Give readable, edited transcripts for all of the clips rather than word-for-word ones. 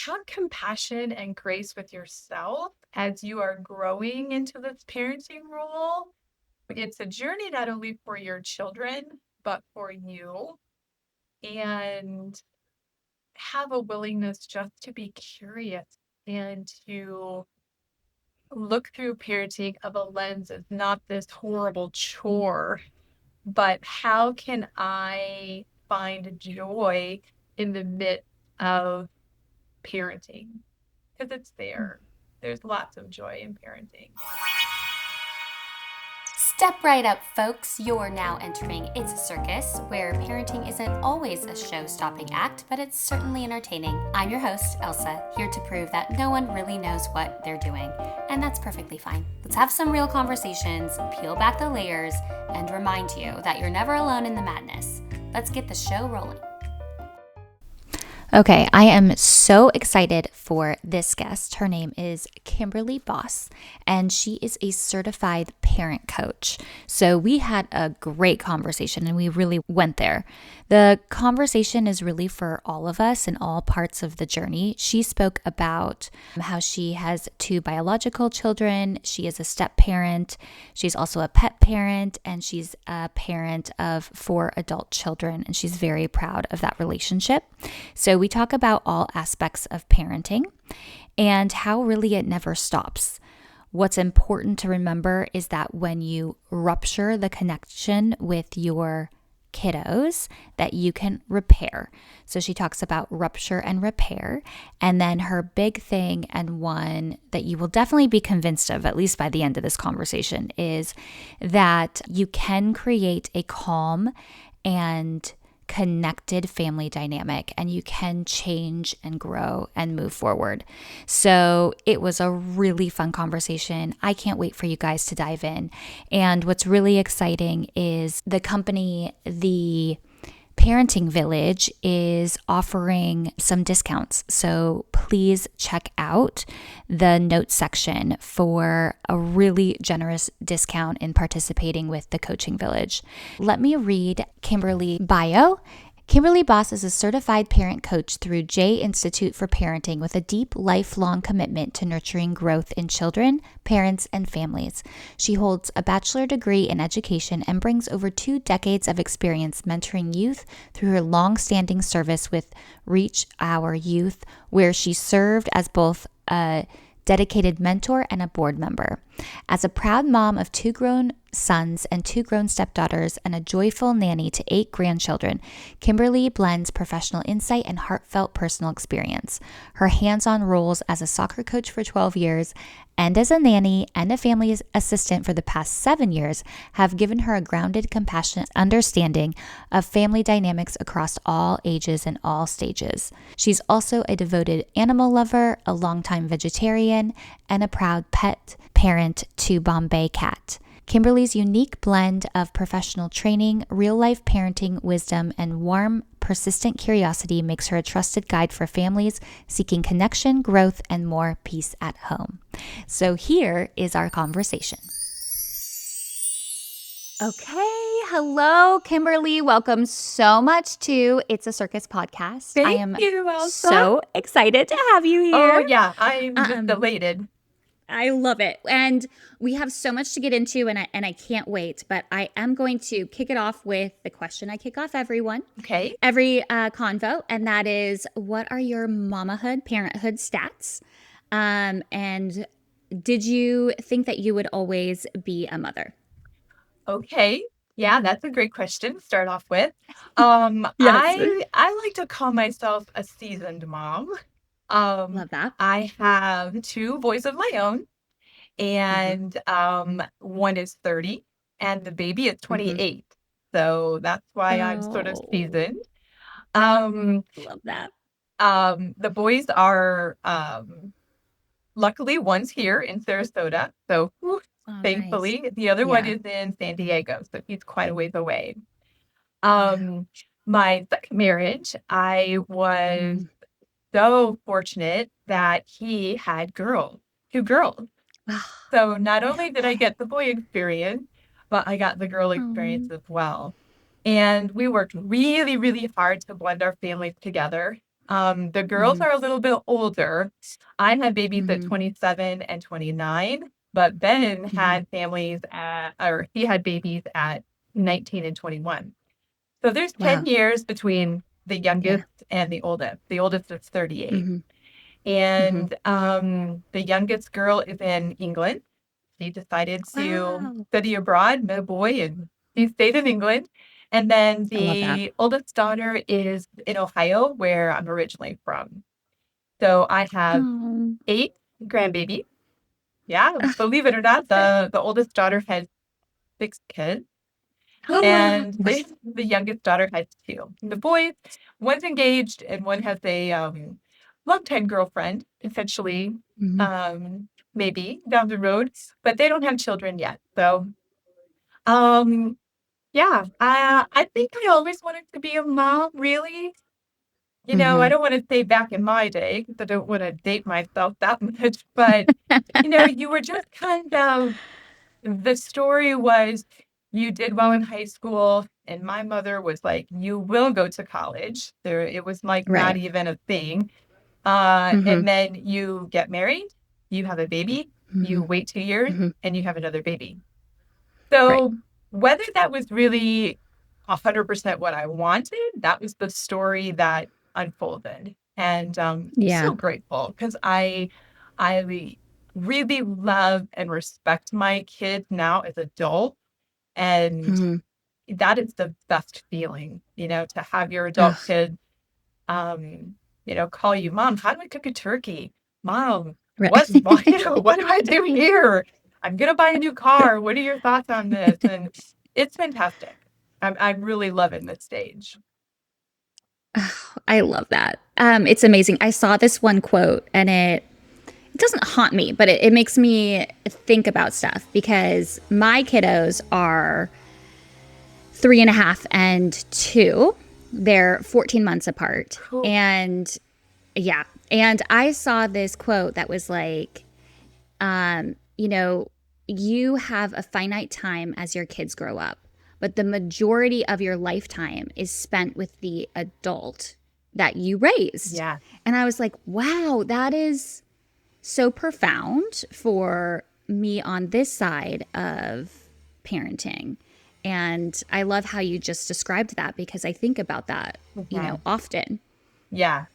have compassion and grace with yourself as you are growing into this parenting role. It's a journey not only for your children, but for you. And have a willingness just to be curious and to look through parenting of a lens of not this horrible chore, but how can I find joy in the midst of parenting? Because it's there. There's lots of joy in parenting. Step right up, folks. You're now entering It's a Circus, where parenting isn't always a show stopping act, but it's certainly entertaining. I'm your host, Elsa, here to prove that no one really knows what they're doing, and that's perfectly fine. Let's have some real conversations, peel back the layers, and remind you that you're never alone in the madness. Let's get the show rolling. Okay, I am so excited for this guest. Her name is Kimberly Boss, and she is a certified parent coach. So we had a great conversation and we really went there. The conversation is really for all of us in all parts of the journey. She spoke about how she has 2 biological children. She is a step parent. She's also a pet parent, and she's a parent of 4 adult children, and she's very proud of that relationship. So we talk about all aspects of parenting and how really it never stops. What's important to remember is that when you rupture the connection with your kiddos, that you can repair. So she talks about rupture and repair. And then her big thing, and one that you will definitely be convinced of, at least by the end of this conversation, is that you can create a calm and connected family dynamic, and you can change and grow and move forward. So it was a really fun conversation. I can't wait for you guys to dive in. And what's really exciting is the company, the Parenting Village, is offering some discounts. So please check out the notes section for a really generous discount in participating with the Coaching Village. Let me read Kimberly's bio. Kimberly Boss is a certified parent coach through J Institute for Parenting with a deep, lifelong commitment to nurturing growth in children, parents, and families. She holds a bachelor degree in education and brings over 2 decades of experience mentoring youth through her long-standing service with Reach Our Youth, where she served as both a dedicated mentor and a board member. As a proud mom of 2 grown sons and 2 grown stepdaughters and a joyful nanny to 8 grandchildren, Kimberly blends professional insight and heartfelt personal experience. Her hands-on roles as a soccer coach for 12 years and as a nanny and a family assistant for the past 7 years have given her a grounded, compassionate understanding of family dynamics across all ages and all stages. She's also a devoted animal lover, a longtime vegetarian, and a proud pet parent to Bombay Cat. Kimberly's unique blend of professional training, real-life parenting wisdom, and warm, persistent curiosity makes her a trusted guide for families seeking connection, growth, and more peace at home. So here is our conversation. Okay, hello, Kimberly. Welcome so much to It's a Circus podcast. I am Thank you, Elsa. so excited to have you Oh, here. yeah. I'm just elated. I love it. And we have so much to get into, and I can't wait. But I am going to kick it off with the question I kick off every convo, and that is, what are your mamahood, parenthood stats? And did you think that you would always be a mother? Okay. Yeah, that's a great question to start off with. Yes. I like to call myself a seasoned mom. Love that. I have 2 boys of my own, and one is 30 and the baby is 28. So that's why I'm sort of Oh, seasoned. Um, love that. the boys are luckily one's here in Sarasota, so whew, Oh, nice. thankfully. The other one Yeah. is in San Diego, so he's quite a ways away. My second marriage, I was so fortunate that he had 2 girls. So not only did I get the boy experience, but I got the girl experience as well. And we worked really, really hard to blend our families together. The girls Mhm. are a little bit older. I had babies at Mhm. 27 and 29, but Ben Mhm. he had babies at 19 and 21. So there's 10 Wow. years between the Yeah. youngest and the oldest. The oldest is 38. Mhm. Mhm. And the youngest girl is in England. She decided to Wow. study abroad, met a boy, and he stayed in England. And then I love that. the oldest daughter is in Ohio, where I'm originally from. So I have Oh. 8 grandbabies. Yeah, Ugh, believe it or not, love it. the oldest daughter has 6 kids, and Wow. the youngest daughter has 2. The boys, one's engaged and one has a longtime girlfriend, essentially, Mhm. um, maybe down the road, but they don't have children yet. So, um, yeah, I think I always wanted to be a mom, really. I Mhm. don't want to say back in my day because I don't want to date myself that much, but you were just kind of the story was you did well in high school, and my mother was like, "You will go to college." It was like not Right. even a thing. And Mhm. then you get married, you have a baby, you Mhm. wait 2 years, Mhm. and you have another baby. Right. So whether that was really 100% what I wanted, that was the story that unfolded. And I'm Yeah. so grateful because I really love and respect my kids now as adults. And Mhm. that is the best feeling, to have your adult Ugh. kid, call you, Mom, how do I cook a turkey? Mom, what, Right. what do I do here? I'm going to buy a new car. What are your thoughts on this? And it's fantastic. I'm really loving this stage. Ugh, I love that. It's amazing. I saw this one quote and it doesn't haunt me, but it makes me think about stuff because my kiddos are 3.5 and 2. They're 14 months apart. Cool. And yeah. And I saw this quote that was like, um, you know, you have a finite time as your kids grow up, but the majority of your lifetime is spent with the adult that you raised. Yeah. And I was like, wow, that is so profound for me on this side of parenting. And I love how you just described that because I think about that, Mhm. often. Yeah.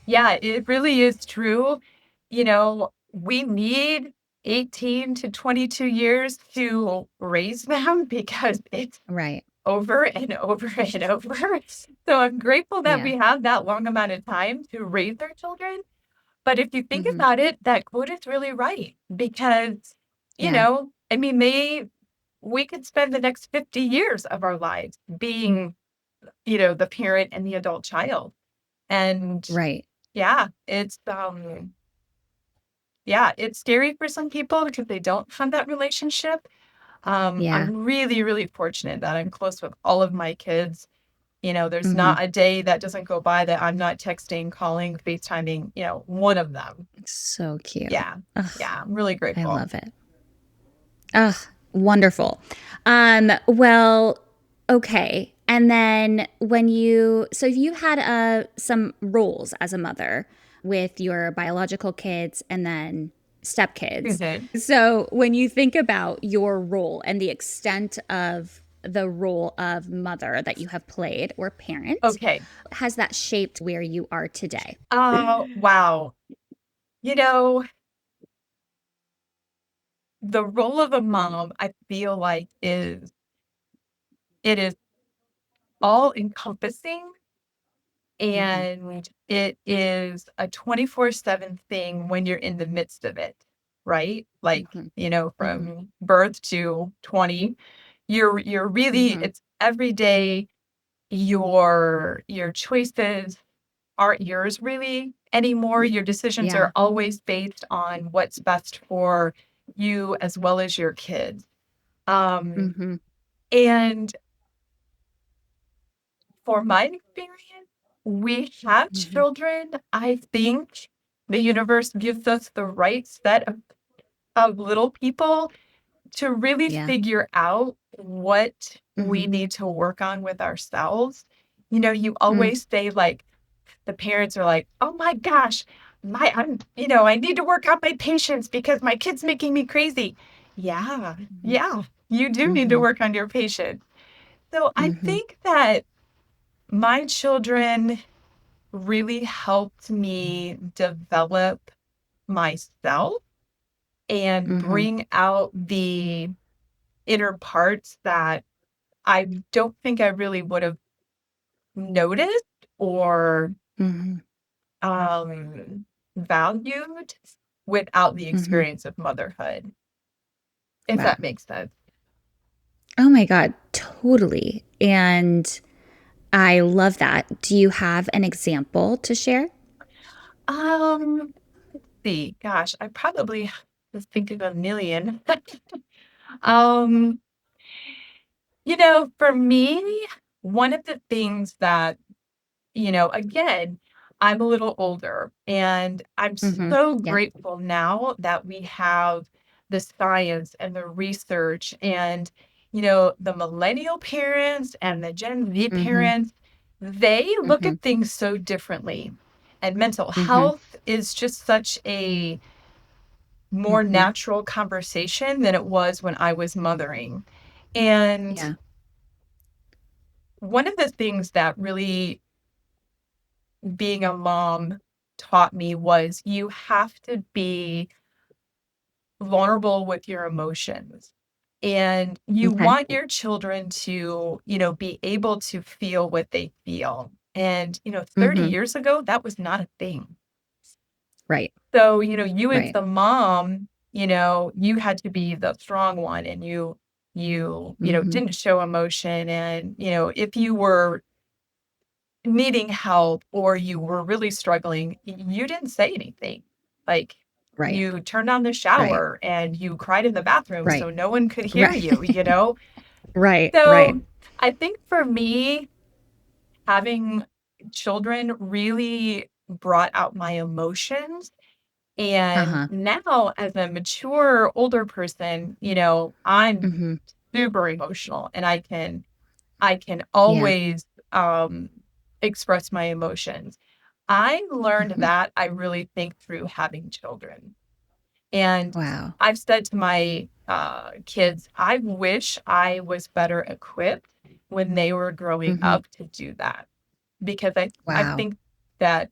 Yeah, it really is true. We need 18 to 22 years to raise them because it's Right. over and over and over. So I'm grateful that Yeah. we have that long amount of time to raise our children. But if you think Hmm. about it, that quote is really right because, Yeah. I mean, we could spend the next 50 years of our lives being, the parent and the adult child. And Right. yeah, it's scary for some people because they don't have that relationship. Yeah. I'm really, really fortunate that I'm close with all of my kids. There's Hmm. not a day that doesn't go by that I'm not texting, calling, FaceTiming, one of them. So cute. Yeah. Ugh, Yeah. I'm really I grateful. love it. Ugh, wonderful. Well, okay. And then so you had some roles as a mother with your biological kids and then stepkids. Mhm. So when you think about your role and the extent of the role of mother that you have played or parent, Okay. has that shaped where you are today? Wow. You know, the role of a mom, I feel like it is all encompassing. Hmm. And it is a 24/7 thing when you're in the midst of it, right? Like, Hmm. Hmm. from birth to 20, you're really Hmm. it's every day your choices aren't yours really anymore. Your decisions Yeah. are always based on what's best for you as well as your kids. Um, Hmm. and For my experience, we have Hmm. children. I think the universe gives us the right set of little people to really Yeah. figure out what we Hmm. need to work on with ourselves. You Mm. always say, like, the parents are like, oh my gosh, I need to work on my patience because my kid's making me crazy. Yeah, yeah, you do need to Mm-hmm. work on your patience. So I Mm-hmm. think that my children really helped me develop myself and Mm-hmm. bring out the inner parts that I don't think I really would have noticed or Mm-hmm. valued without the Mm-hmm. experience of motherhood, if Wow. that makes sense. Oh my God, totally. And I love that. Do you have an example to share? Um, see, gosh, I probably just think of a million. um, for me, one of the things that again, I'm a little older and I'm Mm-hmm. so Yeah. grateful now that we have the science and the research and, the millennial parents and the Gen Z Mm-hmm. parents, they look Mm-hmm. at things so differently. And mental Mm-hmm. health is just such a more Mm-hmm. natural conversation than it was when I was mothering. And Yeah. one of the things that really being a mom taught me was you have to be vulnerable with your emotions. And you Okay. want your children to, be able to feel what they feel. And, 30 Mm-hmm. years ago, that was not a thing. Right. So, you as Right. the mom, you had to be the strong one and Mm-hmm. didn't show emotion. And, if you were needing help or you were really struggling, you didn't say anything. Like, Right. you turned on the Right. shower and you cried in the bathroom Right. so no one could hear Right. you? Right. Right. So, I think for me, having children really brought out my emotions. And Uh-huh. now as a mature, older person, I'm Mm-hmm. super emotional and I can Yeah. always, um, express my emotions. I learned Mm-hmm. that, I really think, through having children. And Wow. I've said to my, kids, I wish I was better equipped when they were growing Mm-hmm. up to do that because I Wow. think that,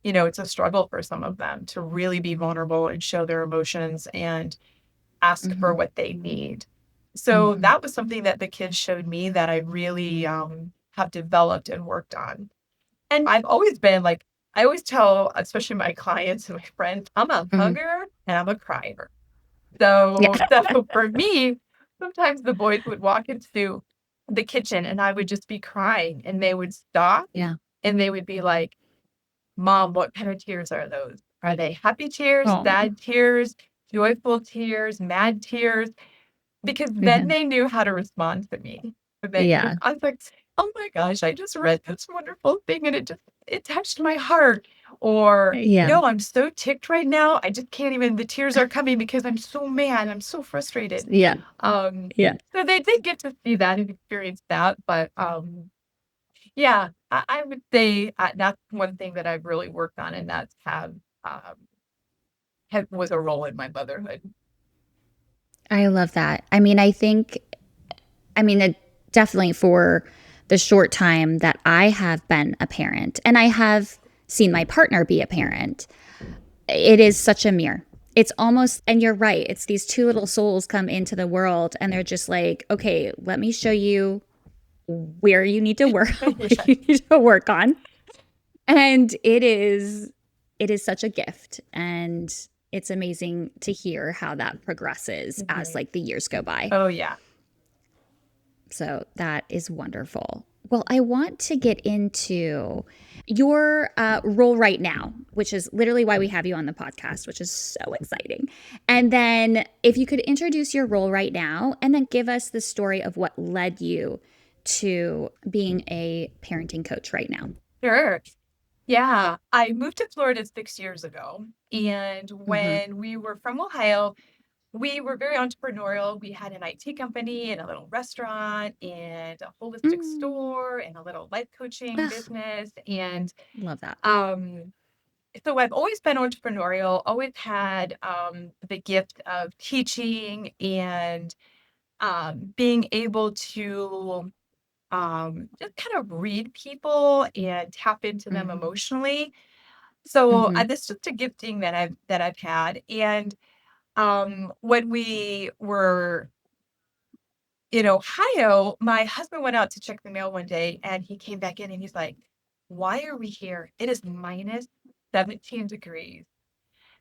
it's a struggle for some of them to really be vulnerable and show their emotions and ask for Mm-hmm. what they need. So Mm-hmm. that was something that the kids showed me that I really have developed and worked on. And I've always been like, I always tell, especially my clients and my friends, I'm a Mm-hmm. hugger and I'm a crier. Yeah. So for me, sometimes the boys would walk into the kitchen and I would just be crying and they would stop Yeah. and they would be like, Mom, what kind of tears are those? Are they happy tears, Oh. sad tears, joyful tears, mad tears? Because Yeah. then they knew how to respond to me. Yeah. I was like, "Oh my gosh, I just read this wonderful thing and it touched my heart." Or, Yeah. "No, I'm so ticked right now. I just can't even the tears are coming because I'm so mad. I'm so frustrated." Yeah. Um, Yeah. so they get to see that and experience that, but, yeah, I would say, that's one thing that I've really worked on, and that's have was a role in my motherhood. I love that. It definitely for the short time that I have been a parent and I have seen my partner be a parent, it is such a mirror. It's almost, and you're right, it's these two little souls come into the world and they're just like, okay, let me show you where you need to work, what Yeah. you need to work on. And it is such a gift. And it's amazing to hear how that progresses as Mhm. like the years go by. Oh, yeah. So that is wonderful. Well, I want to get into your role right now, which is literally why we have you on the podcast, which is so exciting. And then if you could introduce your role right now and then give us the story of what led you to being a parenting coach right now. Sure. Yeah, I moved to Florida 6 years ago, and Mm-hmm. when we were from Ohio, we were very entrepreneurial. We had an IT company and a little restaurant and a holistic Mm. store and a little life coaching Ugh, business. And love that. um, so I've always been entrepreneurial, always had the gift of teaching and being able to just kind of read people and tap into them Mm-hmm. emotionally. So Mm-hmm. that's just a gifting that I've had. And when we were in Ohio, my husband went out to check the mail one day and he came back in and he's like, "Why are we here? It is minus 17 degrees."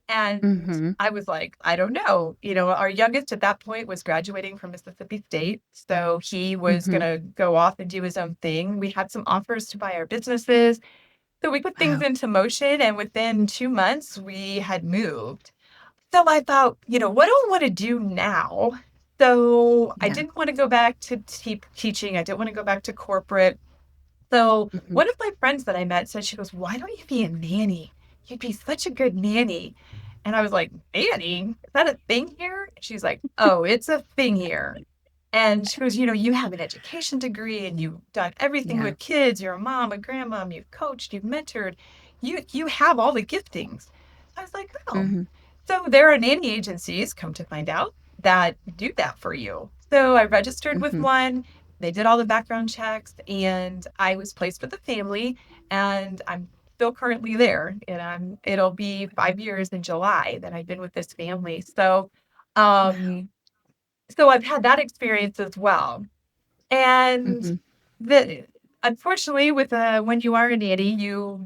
And Mm-hmm. I was like, "I don't know." Our youngest at that point was graduating from Mississippi State. So he was Mm-hmm. going to go off and do his own thing. We had some offers to buy our businesses. So we put things Wow. into motion. And within 2 months, we had moved. So I thought, what do I want to do now? So I Yeah. didn't want to go back to teaching. I didn't want to go back to corporate. So Mm-hmm. one of my friends that I met said, she goes, "Why don't you be a nanny? You'd be such a good nanny." And I was like, "Nanny? Is that a thing here?" She's like, "Oh, it's a thing here." And she goes, "You have an education degree and you've done everything Yeah. with kids. You're a mom, a grandmom, you've coached, you've mentored. You have all the giftings." I was like, "Oh." Mm-hmm. So there are nanny agencies, come to find out, that do that for you. So I registered with Mm-hmm. one. They did all the background checks and I was placed with a family and I'm still currently there. And it'll be 5 years in July that I've been with this family. Wow. Um, so I've had that experience as well. And Mm-hmm. the unfortunately, with when you are a nanny,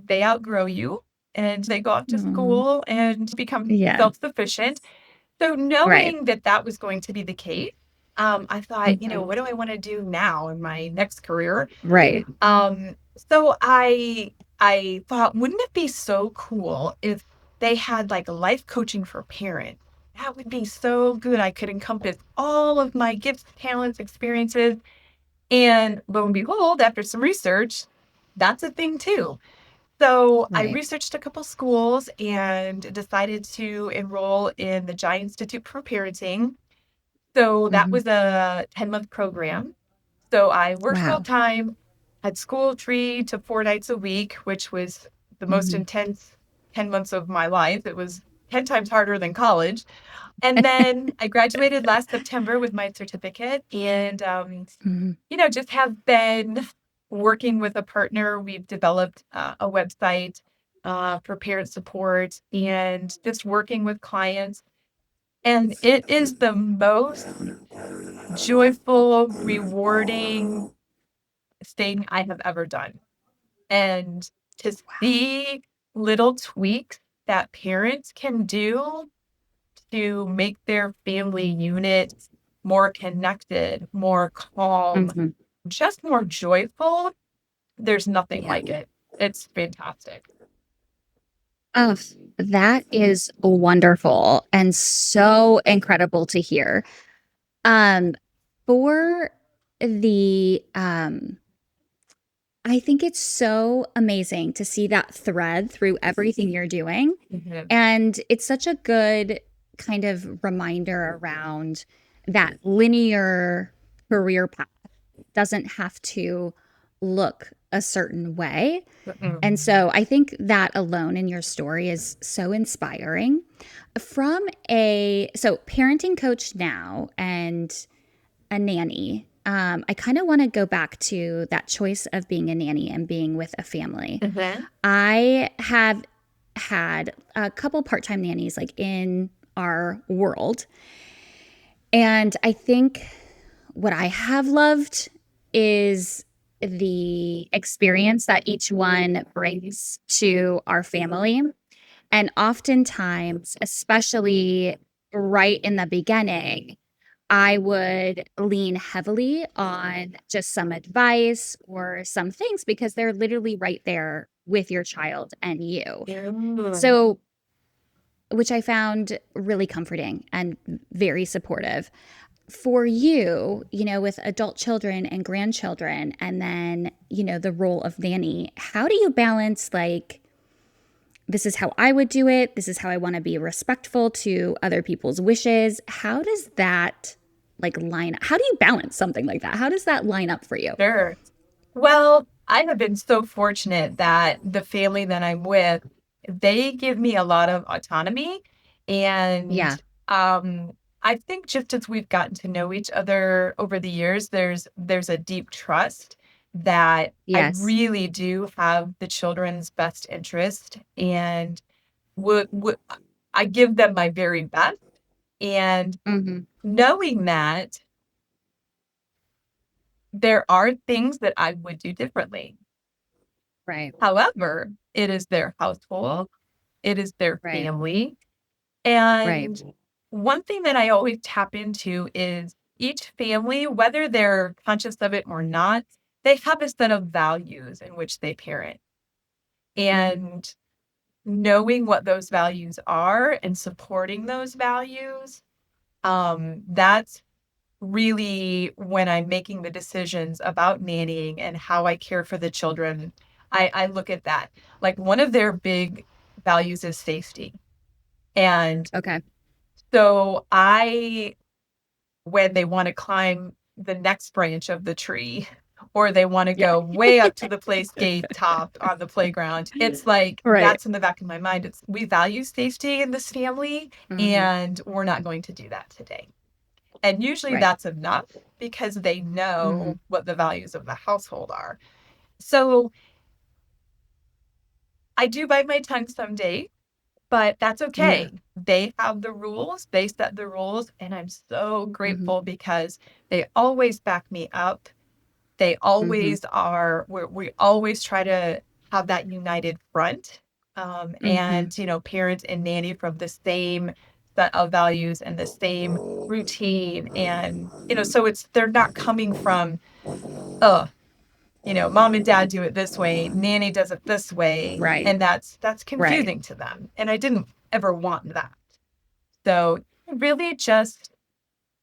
they outgrow you and they go off to Mm. school and become Yeah. self-sufficient. So Right. knowing that that was going to be the case, I thought, Mm-hmm. what do I want to do now in my next career? Right. So I thought, wouldn't it be so cool if they had like a life coaching for parents? That would be so good. I could encompass all of my gifts, talents, experiences. And lo and behold, after some research, that's a thing too. So I Right. researched a couple schools and decided to enroll in the Giant Institute for Parenting. So that Mm-hmm. was a 10-month program. So I worked full Wow. time, had school 3 to 4 nights a week, which was the most Mm-hmm. intense 10 months of my life. It was 10 times harder than college. And then I graduated last September with my certificate and Mm-hmm. just have been working with a partner. We've developed a website for parent support and just working with clients. And it is the most joyful, rewarding thing I have ever done. And to Wow. see little tweaks that parents can do to make their family unit more connected, more calm, Mm-hmm. just more joyful. There's nothing Yeah. like it. It's fantastic. Oh, that is wonderful and so incredible to hear. Um, for the I think it's so amazing to see that thread through everything you're doing. Mhm. And it's such a good kind of reminder around that linear career path doesn't have to look a certain way. And Mm-mm. so I think that alone in your story is so inspiring. From a parenting coach now and a nanny, I kind of want to go back to that choice of being a nanny and being with a family. Mhm. I have had a couple part-time nannies like in our world. And I think what I have loved is the experience that each one brings to our family. And oftentimes, especially right in the beginning, I would lean heavily on just some advice or some things because they're literally right there with your child and you. Mm. So, which I found really comforting and very supportive. For you, with adult children and grandchildren, and then, the role of nanny, how do you balance like this is how I would do it. This is how I want to be respectful to other people's wishes. How does that like line up? How do you balance something like that? How does that line up for you? Sure. Well, I have been so fortunate that the family that I'm with, they give me a lot of autonomy. And Yeah. I think just as we've gotten to know each other over the years, there's a deep trust that I Yes. really do have the children's best interest and would I give them my very best. And Mm-hmm. knowing that there are things that I would do differently. Right. However, it is their household, it is their Right. family, Right. and one thing that I always tap into is each family, whether they're conscious of it or not, they have a set of values in which they parent. Mm-hmm. And knowing what those values are and supporting those values, that's really when I'm making the decisions about nannying and how I care for the children, I look at that. Like one of their big values is safety. And Okay. so when they want to climb the next branch of the tree, or they want to Yeah. go way up to the play skate top on the playground, it's like Right. that's in the back of my mind. It's we value safety in this family, Mm-hmm. and we're not going to do that today. And usually Right. that's enough because they Mm-hmm. know what the values of the household are. So I do bite my tongue someday, but that's Yeah. okay. They have the rules, they set the rules, and I'm so Mm-hmm. grateful because they always back me up. They Mm-hmm. always are, we always try to have that united front. Mm-hmm. And, parent and nanny from the same set of values and the same routine. And, so they're not coming from, oh, mom and dad do it this way, nanny does it this way, Right. and that's Right. confusing to them. And I didn't ever want that. So really just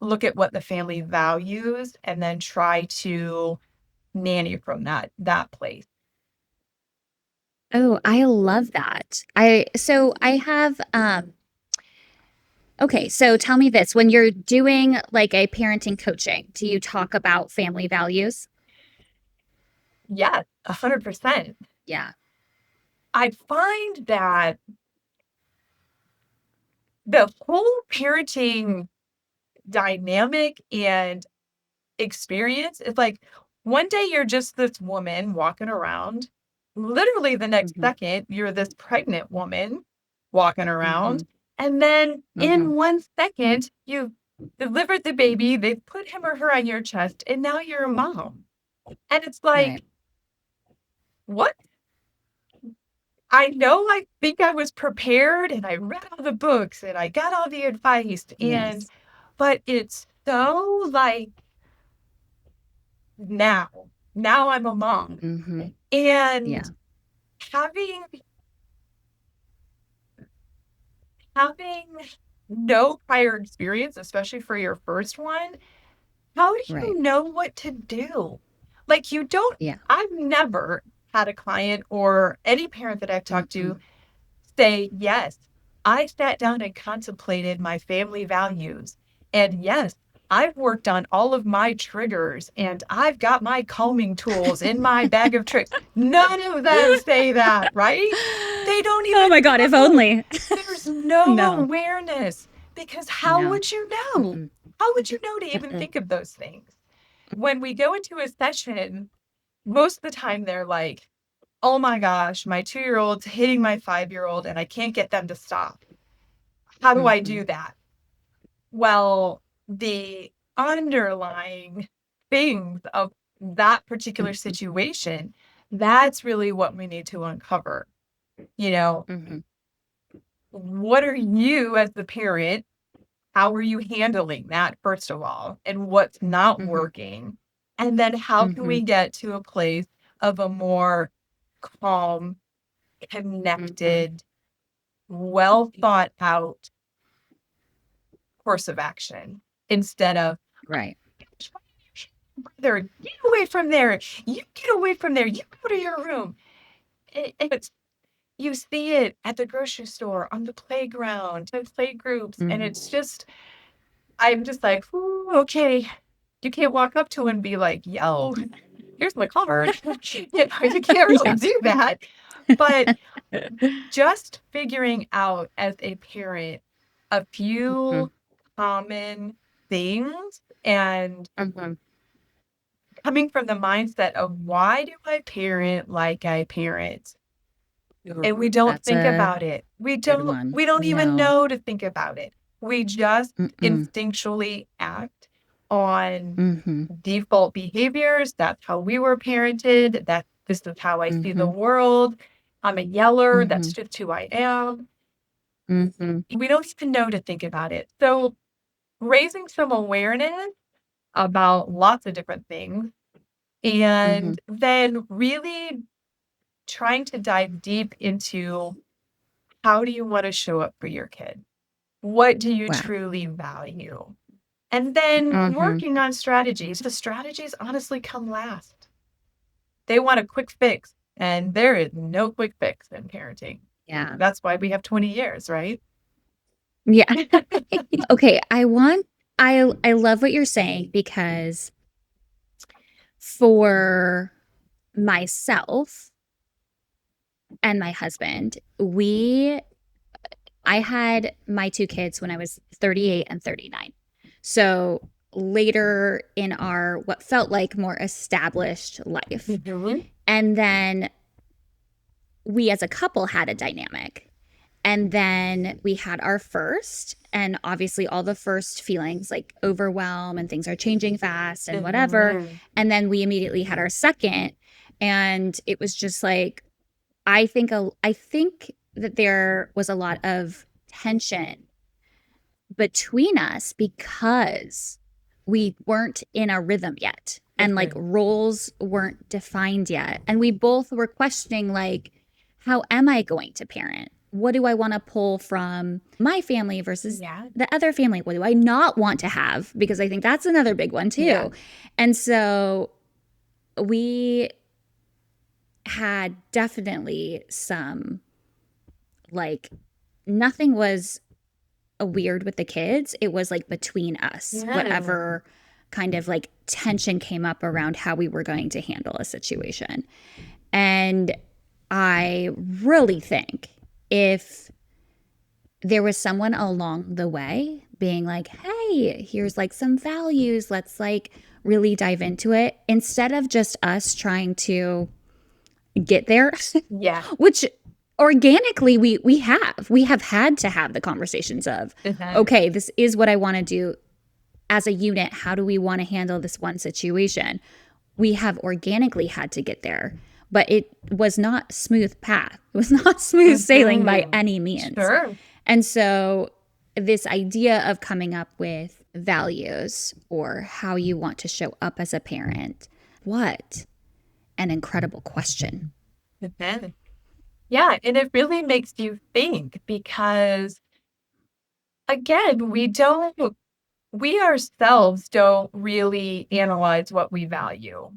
look at what the family values and then try to nanny from that place. Oh, I love that. I have okay, so tell me this. When you're doing like a parenting coaching, do you talk about family values? Yes, 100%. Yeah. I find that the whole parenting dynamic and experience is like one day you're just this woman walking around. Literally the next Mhm. second, you're this pregnant woman walking around. Mhm. And then Mhm. in 1 second, you've delivered the baby, they've put him or her on your chest, and now you're a mom. And it's Right. like, what? I know I think I was prepared and I read all the books and I got all the advice Yes. but it's so like now, now I'm a mom Mhm. and Yeah. having having no prior experience, especially for your first one, how do Right. you know what to do? Like you don't Yeah. I've never had a client or any parent that I've talked to Mhm. say, yes, I sat down and contemplated my family values. And yes, I've worked on all of my triggers and I've got my combing tools in my bag of tricks. None of them say that, right? They don't Oh even my God, if know. only. There's no No. awareness because how No. would you know? Mm-mm. How would you know to even Mm-mm. think of those things? When we go into a session, most of the time they're like, oh my gosh, my 2-year-old's hitting my 5-year-old and I can't get them to stop. How do I Mhm. do that? Well, the underlying things of that particular Mhm. situation, that's really what we need to uncover. You know, Mhm. what are you as the parent? How are you handling that, first of all? And what's not Mhm. working? And then how can we Mhm. get to a place of a more calm, Mhm. connected, well thought out course of action instead of Right. brother, get away from there. You get away from there. You go to your room. It's you see it at the grocery store, on the playground, in play groups, and Mhm. it's just, I'm just like, "Ooh, okay." You can't walk up to him and be like, "Yo, here's my card." You can't really Yeah. do that. But just figuring out as a parent a Mhm. few common things and Mhm. coming from the mindset of why do I parent like I parent? And we don't That's think a about it. We good don't one. we don't even No. know to think about it. We just Mm-mm. instinctually act on Mhm. default behaviors. That's how we were parented. That this is how I see the Mhm. world. I'm a yeller. That's Mhm. just who I am. Mhm. We don't even know to think about it. So raising some awareness about lots of different things Mhm. and then really trying to dive deep into how do you want to show up for your kid? What do you Wow. truly value? And then Mhm. working on strategies. The strategies honestly come last. They want a quick fix, and there is no quick fix in parenting. Yeah. That's why we have 20 years, right? Yeah. Okay, I love what you're saying because for myself and my husband, I had my two kids when I was 38 and 39. So later in our what felt like more established life. Mhm. And then we as a couple had a dynamic. And then we had our first, and obviously all the first feelings like overwhelm and things are changing fast and whatever. Mhm. And then we immediately had our second, and it was just like I think that there was a lot of tension between us because we weren't in a rhythm yet and like Mhm. roles weren't defined yet, and we both were questioning like, how am I going to parent? What do I want to pull from my family versus Yeah. the other family? What do I not want to have? Because I think that's another big one Yeah. too. And so we had definitely some like, nothing was a weird with the kids. It was like between us, Yeah. whatever kind of like tension came up around how we were going to handle a situation. And I really think if there was someone along the way being like, hey, here's like some values, let's like really dive into it, instead of just us trying to get there, Yeah. which organically we have had to have the conversations of, Mhm. okay, this is what I want to do as a unit, how do we want to handle this one situation? We have organically had to get there, but it was not smooth path, it was not smooth sailing by Mhm. any means. Sure. And so this idea of coming up with values or how you want to show up as a parent, what an incredible question. Mhm. Yeah, and it really makes you think because again, we ourselves don't really analyze what we value.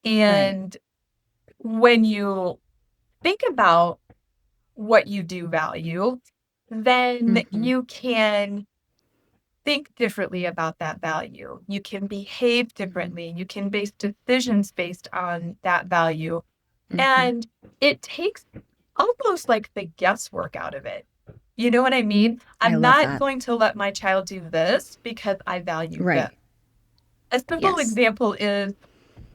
Right. And when you think about what you do value, then Mm-hmm. you can think differently about that value. You can behave differently. You can base decisions based on that value. Mm-hmm. And it takes almost like the guesswork out of it. You know what I mean? I I'm love not that. going to let my child do this because I value this. Right. A simple Yes. example is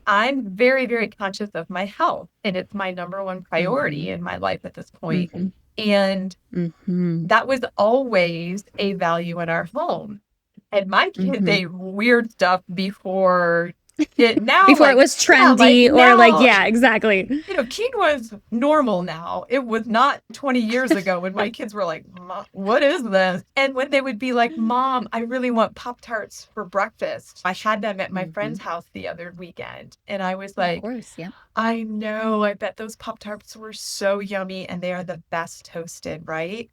I'm very, very conscious of my health, and it's my number one Mm-hmm. priority in my life at this point. Mm-hmm. And Mm-hmm. that was always a value in our home. And my kids Mm-hmm. ate weird stuff before it now, Before it like, was yeah, like trendy or like, now, yeah, exactly. quinoa is normal now. It was not 20 years ago when my kids were like, what is this? And when they would be like, Mom, I really want Pop Tarts for breakfast. I had them at my Mm-hmm. friend's house the other weekend. And I was Of like, course. Yeah. I know, I bet those Pop Tarts were so yummy and they are the best toasted, right?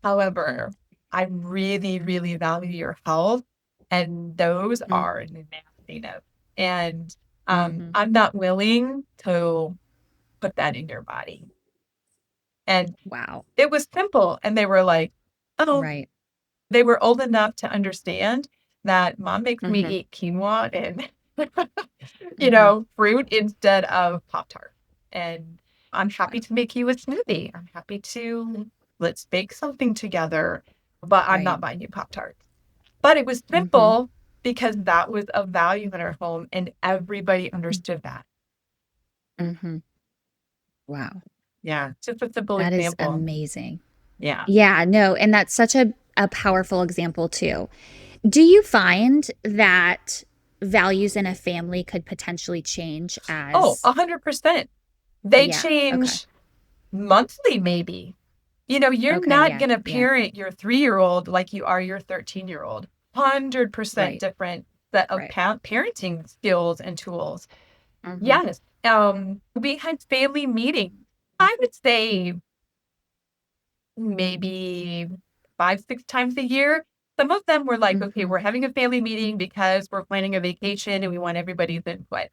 However, I really, really value your health, and those are nasty notes. And Mm-hmm. I'm not willing to put that in your body. And Wow. it was simple. And they were like, oh, Right. they were old enough to understand that mom makes me Mm-hmm. eat quinoa and, Mm-hmm. fruit instead of Pop-Tart. And I'm Wow. happy to make you a smoothie. I'm happy to let's bake something together, but I'm Right. not buying you Pop-Tarts. But it was Mm-hmm. simple because that was a value in our home and everybody understood that. Mm-hmm. Wow. Yeah. Just a simple That is example. amazing. Yeah. Yeah, no, and that's such a powerful example too. Do you find that values in a family could potentially change Oh, as 100%. They yeah, okay. change monthly, maybe. You're Okay, not yeah, going to yeah. parent your 3-year-old like you are your 13-year-old. 100% Right, different set of right. parenting skills and tools. Mhm. Yes. We had family meetings. I would say maybe 5, 6 times a year. Some of them were like, okay, Mhm. we're having a family meeting because we're planning a vacation and we want everybody's input.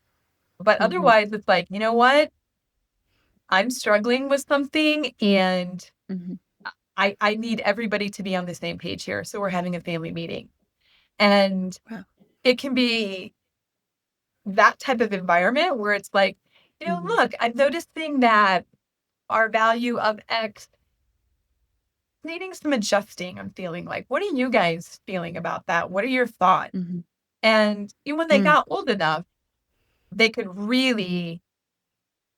But Mhm. otherwise, it's like, you know what? I'm struggling with something and Mhm. I need everybody to be on the same page here. So we're having a family meeting. And Wow. it can be that type of environment where it's like, Mhm. look, I'm noticing that our value of X needing some adjusting. I'm feeling like, what are you guys feeling about that? What are your thoughts? Mhm. And even when they Mm, got old enough, they could really,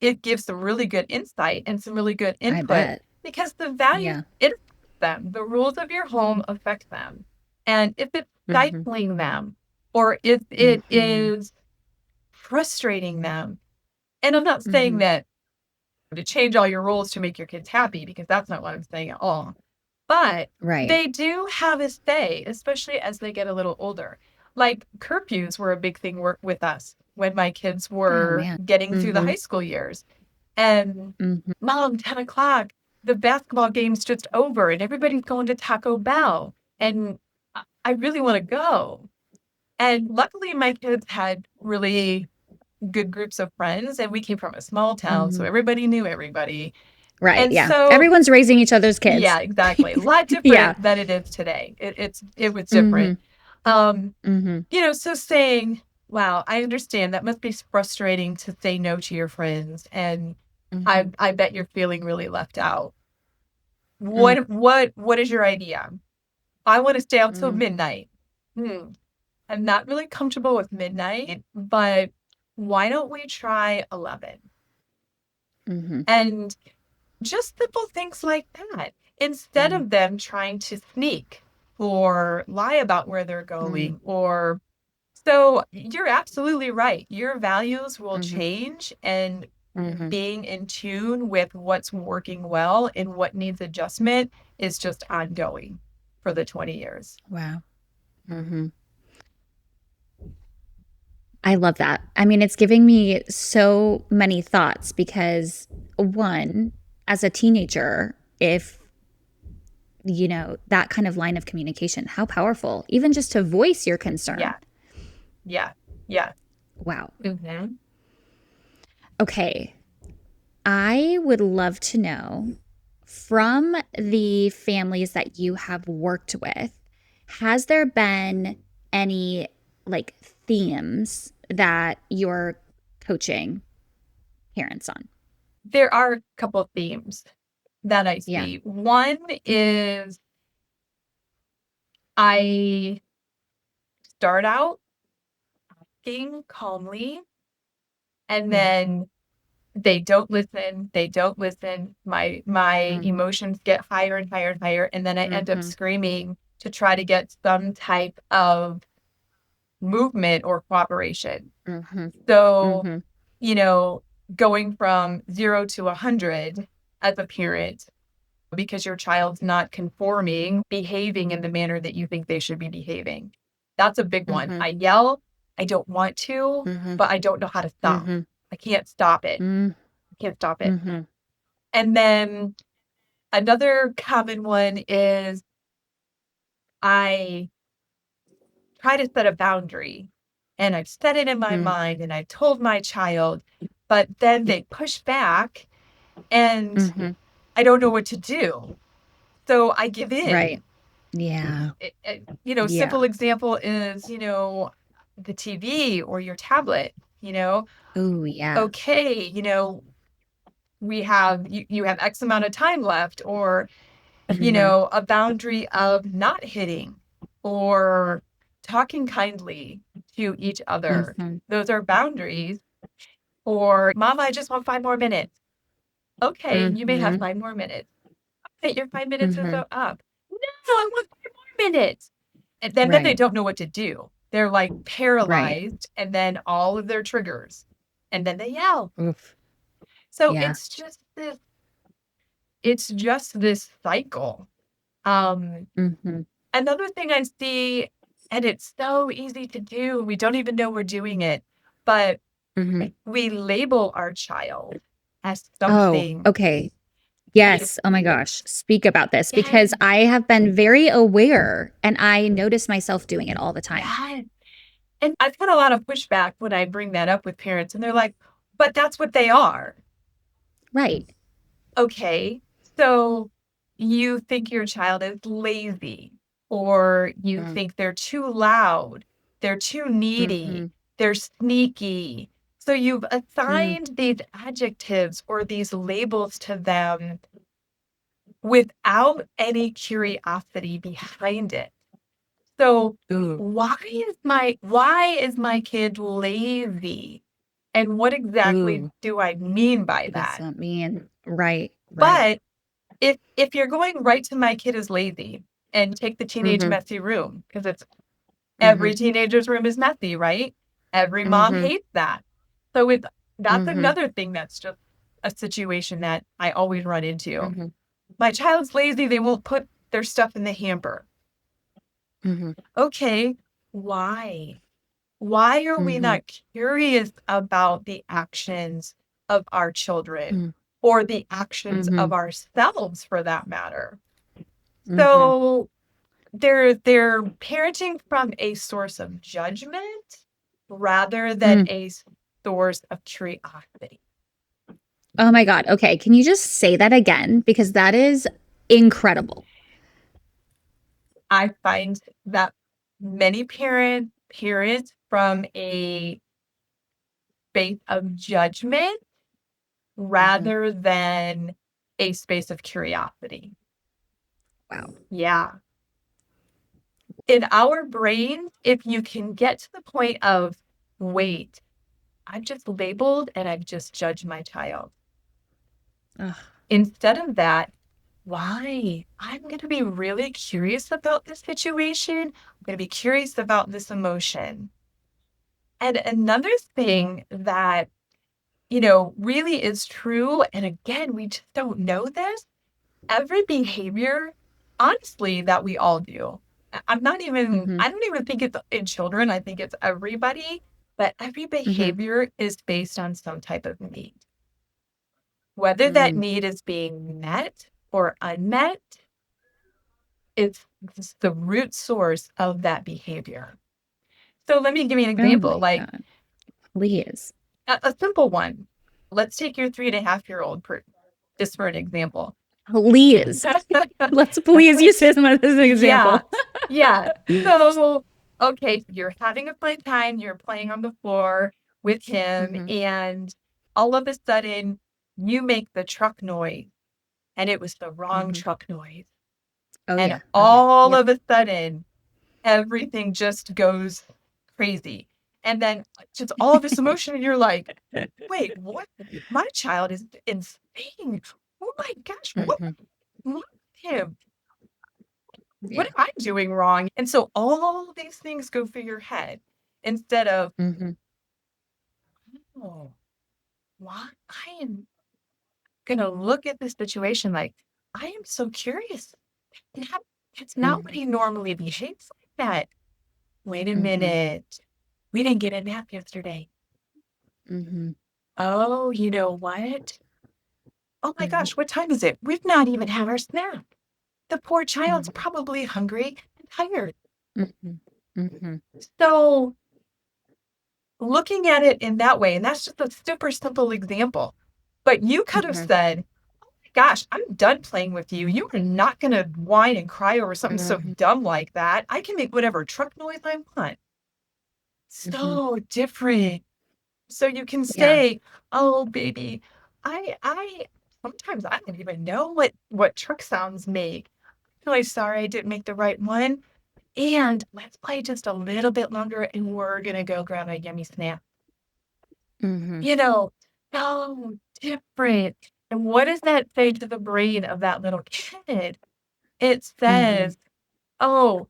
it gives some really good insight and some really good I input bet. because the values, Yeah. it affects them. The rules of your home affect them. And if it's Mhm. stifling them or if it Mhm. is frustrating them, and I'm not saying Mhm. that to change all your rules to make your kids happy because that's not what I'm saying at all. But Right. they do have a say, especially as they get a little older. Like curfews were a big thing with us when my kids Oh, were man. getting through the high Mhm. school years. And Mhm. mom, 10 o'clock, the basketball game's just over and everybody's going to Taco Bell. And I really want to go. And luckily, my kids had really good groups of friends, and we came from a small town, so Mhm. everybody knew everybody. Right, And yeah. so Everyone's raising each other's kids. yeah, exactly. A lot Yeah. different than it is today. It was different. Mhm. Um, Mhm. so saying, wow, I understand that must be frustrating to say no to your friends, and Mhm. I bet you're feeling really left out. Mm. What is your idea? I want to stay out till Mm. midnight. Hmm. I'm not really comfortable with midnight, but why don't we try 11? Mhm. And just simple things like that. Instead Mm. of them trying to sneak or lie about where they're Mm. going or so you're absolutely right. Your values will Mhm. change and Mhm. being in tune with what's working well and what needs adjustment is just ongoing for the 20 years. Wow. Mhm. I love that. I mean, it's giving me so many thoughts because one, as a teenager, if that kind of line of communication, how powerful, even just to voice your concern. Yeah. Yeah. Yeah. Wow. Mhm. Okay. I would love to know from the families that you have worked with, has there been any like themes that you're coaching parents on? There are a couple of themes that I Yeah. see. One is I start out being calmly and Mm, then they don't listen, they don't listen. My mhm, emotions get higher and higher and higher, and then I end up mhm, screaming to try to get some type of movement or cooperation. mhm, So, mhm, you know, going from 0 to 100 as a parent because your child's not conforming, behaving in the manner that you think they should be behaving. That's a big one. mhm, I yell, I don't want to, mhm, but I don't know how to stop. mhm, I can't stop it. mm, I can't stop it. mhm, And then another common one is I try to set a boundary and I've set it in my mm, mind and I've told my child, but then they push back and mhm, I don't know what to do. So I give in. Right. Yeah. Simple Yeah. example is, the TV or your tablet, Oh, yeah. okay, you have X amount of time left, or, Mhm. a boundary of not hitting or talking kindly to each other. Mhm. Those are boundaries. Or, Mama, I just want 5 more minutes. Okay, you may have Mhm. 5 more minutes. Okay, your 5 minutes is Mhm. up. No, I want 5 more minutes. And then they Right. don't know what to do. They're like Right. paralyzed, and then all of their triggers, and then they yell. Oof. So Yeah. it's just this cycle. Um, Mhm. Another thing I see, and it's so easy to do, we don't even know we're doing it, but Mhm. we label our child as Oh, something. okay. Yeah, Yes. Oh my gosh. Speak about this yeah, because I have been very aware and I notice myself doing it all the time. yeah. And I've had a lot of pushback when I bring that up with parents, and they're like, but that's what they are. Right. Okay, so you think your child is lazy, or you Mm. think they're too loud, they're too needy, Mhm. they're sneaky. So you've Mm. assigned these adjectives or these labels to them without any curiosity behind it. So Ooh. why is my kid lazy? And what exactly Ooh. do I mean by What does that? that mean? Right. Right. But if you're going right to my kid is lazy and take the teenage Mhm. messy room, because it's every Mhm. teenager's room is messy, right? Every mom Mhm. hates that. So that's Mhm. another thing that's just a situation that I always run into. Mhm. My child's lazy, they won't put their stuff in the hamper. Mhm. Okay, why? Why are we Mhm. not curious about the actions of our children Mhm. or the actions of Mhm. ourselves for that matter? Mhm. So they're parenting from a source of judgment rather than Mm. a source of curiosity. Oh my God. Okay. Can you just say that again? Because that is incredible. I find that many parents from a space of judgment Mhm. rather than a space of curiosity. Wow. Yeah. In our brains, if you can get to the point of, wait, I've just labeled and I've just judged my child. Ugh. Instead of that, why? I'm going to be really curious about this situation. I'm going to be curious about this emotion. And another thing that, really is true, and again, we just don't know this, every behavior, honestly, that we all do. Mhm. I don't even think it's in children. I think it's everybody, but every Mhm. behavior is based on some type of need. Whether that Mm. need is being met or unmet, it's the root source of that behavior. So let me give you an Oh my example, like God. Please. a simple one. Let's take your 3.5-year-old just for an example. Please. Let's please use him as an Yeah, example. yeah. So, okay, you're having a fun time, you're playing on the floor with him, Mhm. and all of a sudden, you make the truck noise, and it was the wrong Mhm. truck noise. Oh And yeah. Oh yeah. all Yep. of a sudden, everything just goes crazy. And then just all of this emotion, and you're like, wait, what? My child is insane. Oh my gosh, Mhm. what him? What Yeah. am I doing wrong? And so all these things go through your head instead of, Mhm. oh, why? I am going to look at this situation like, I am so curious. That, that's not what Mhm. he normally behaves like that. Wait a Mhm. minute. We didn't get a nap yesterday. Mhm. Oh, you know what? Oh my Mhm. gosh, what time is it? We've not even had our snack. The poor child's Mhm. probably hungry and tired. Mhm. Mhm. So looking at it in that way, and that's just a super simple example. But you could have Mhm. said, gosh, I'm done playing with you. You are not going to whine and cry over something so Mhm. dumb like that. I can make whatever truck noise I want. Mhm. So different. So you can Yeah. say, "Oh, baby, I sometimes I don't even know what truck sounds make. I'm really sorry I didn't make the right one. And let's play just a little bit longer and we're gonna go grab a yummy snack." Mhm. You know, so different. And what does that say to the brain of that little kid? It Mhm. says, "Oh,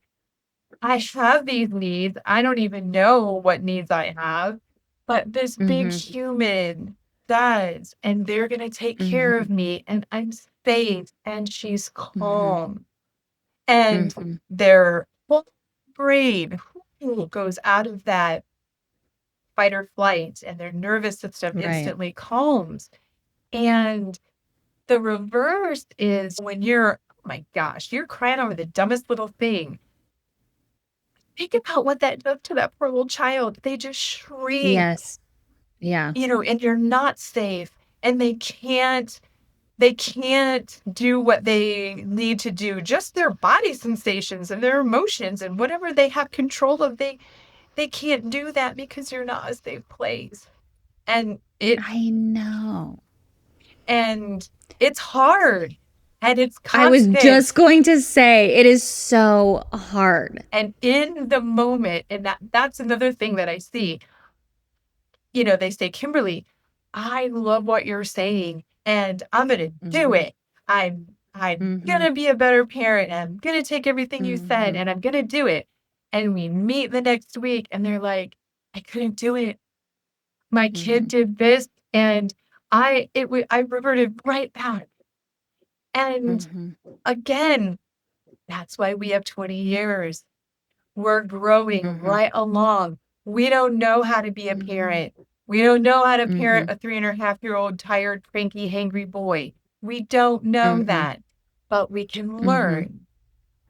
I have these needs. I don't even know what needs I have, but this big Mhm. human does, and they're gonna take care Mhm. of me, and I'm safe, and she's Mhm. calm." And Mhm. their whole brain goes out of that fight or flight, and their nervous system Right. instantly calms. And the reverse is when you're, oh my gosh, you're crying over the dumbest little thing. Think about what that does to that poor little child. They just shriek, Yes. Yeah. and you're not safe, and they can't do what they need to do. Just their body sensations and their emotions and whatever they have control of, they can't do that because you're not a safe place. And it I know. and it's hard and it's I was constant. just going to say it is so hard. And in the moment, and that's another thing that I see, they say, "Kimberly, I love what you're saying, and I'm gonna do Mhm. it. I'm Mhm. gonna be a better parent, and I'm gonna take everything you said, Mhm. and I'm gonna do it." And we meet the next week, and they're like, "I couldn't do it. My kid Mhm. did this, and I reverted right back." And Mhm. again, that's why we have 20 years. We're growing Mhm. right along. We don't know how to be a Mhm. parent. We don't know how to parent Mhm. a 3.5-year-old tired, cranky, hangry boy. We don't know Mhm. that, but we can Mhm. learn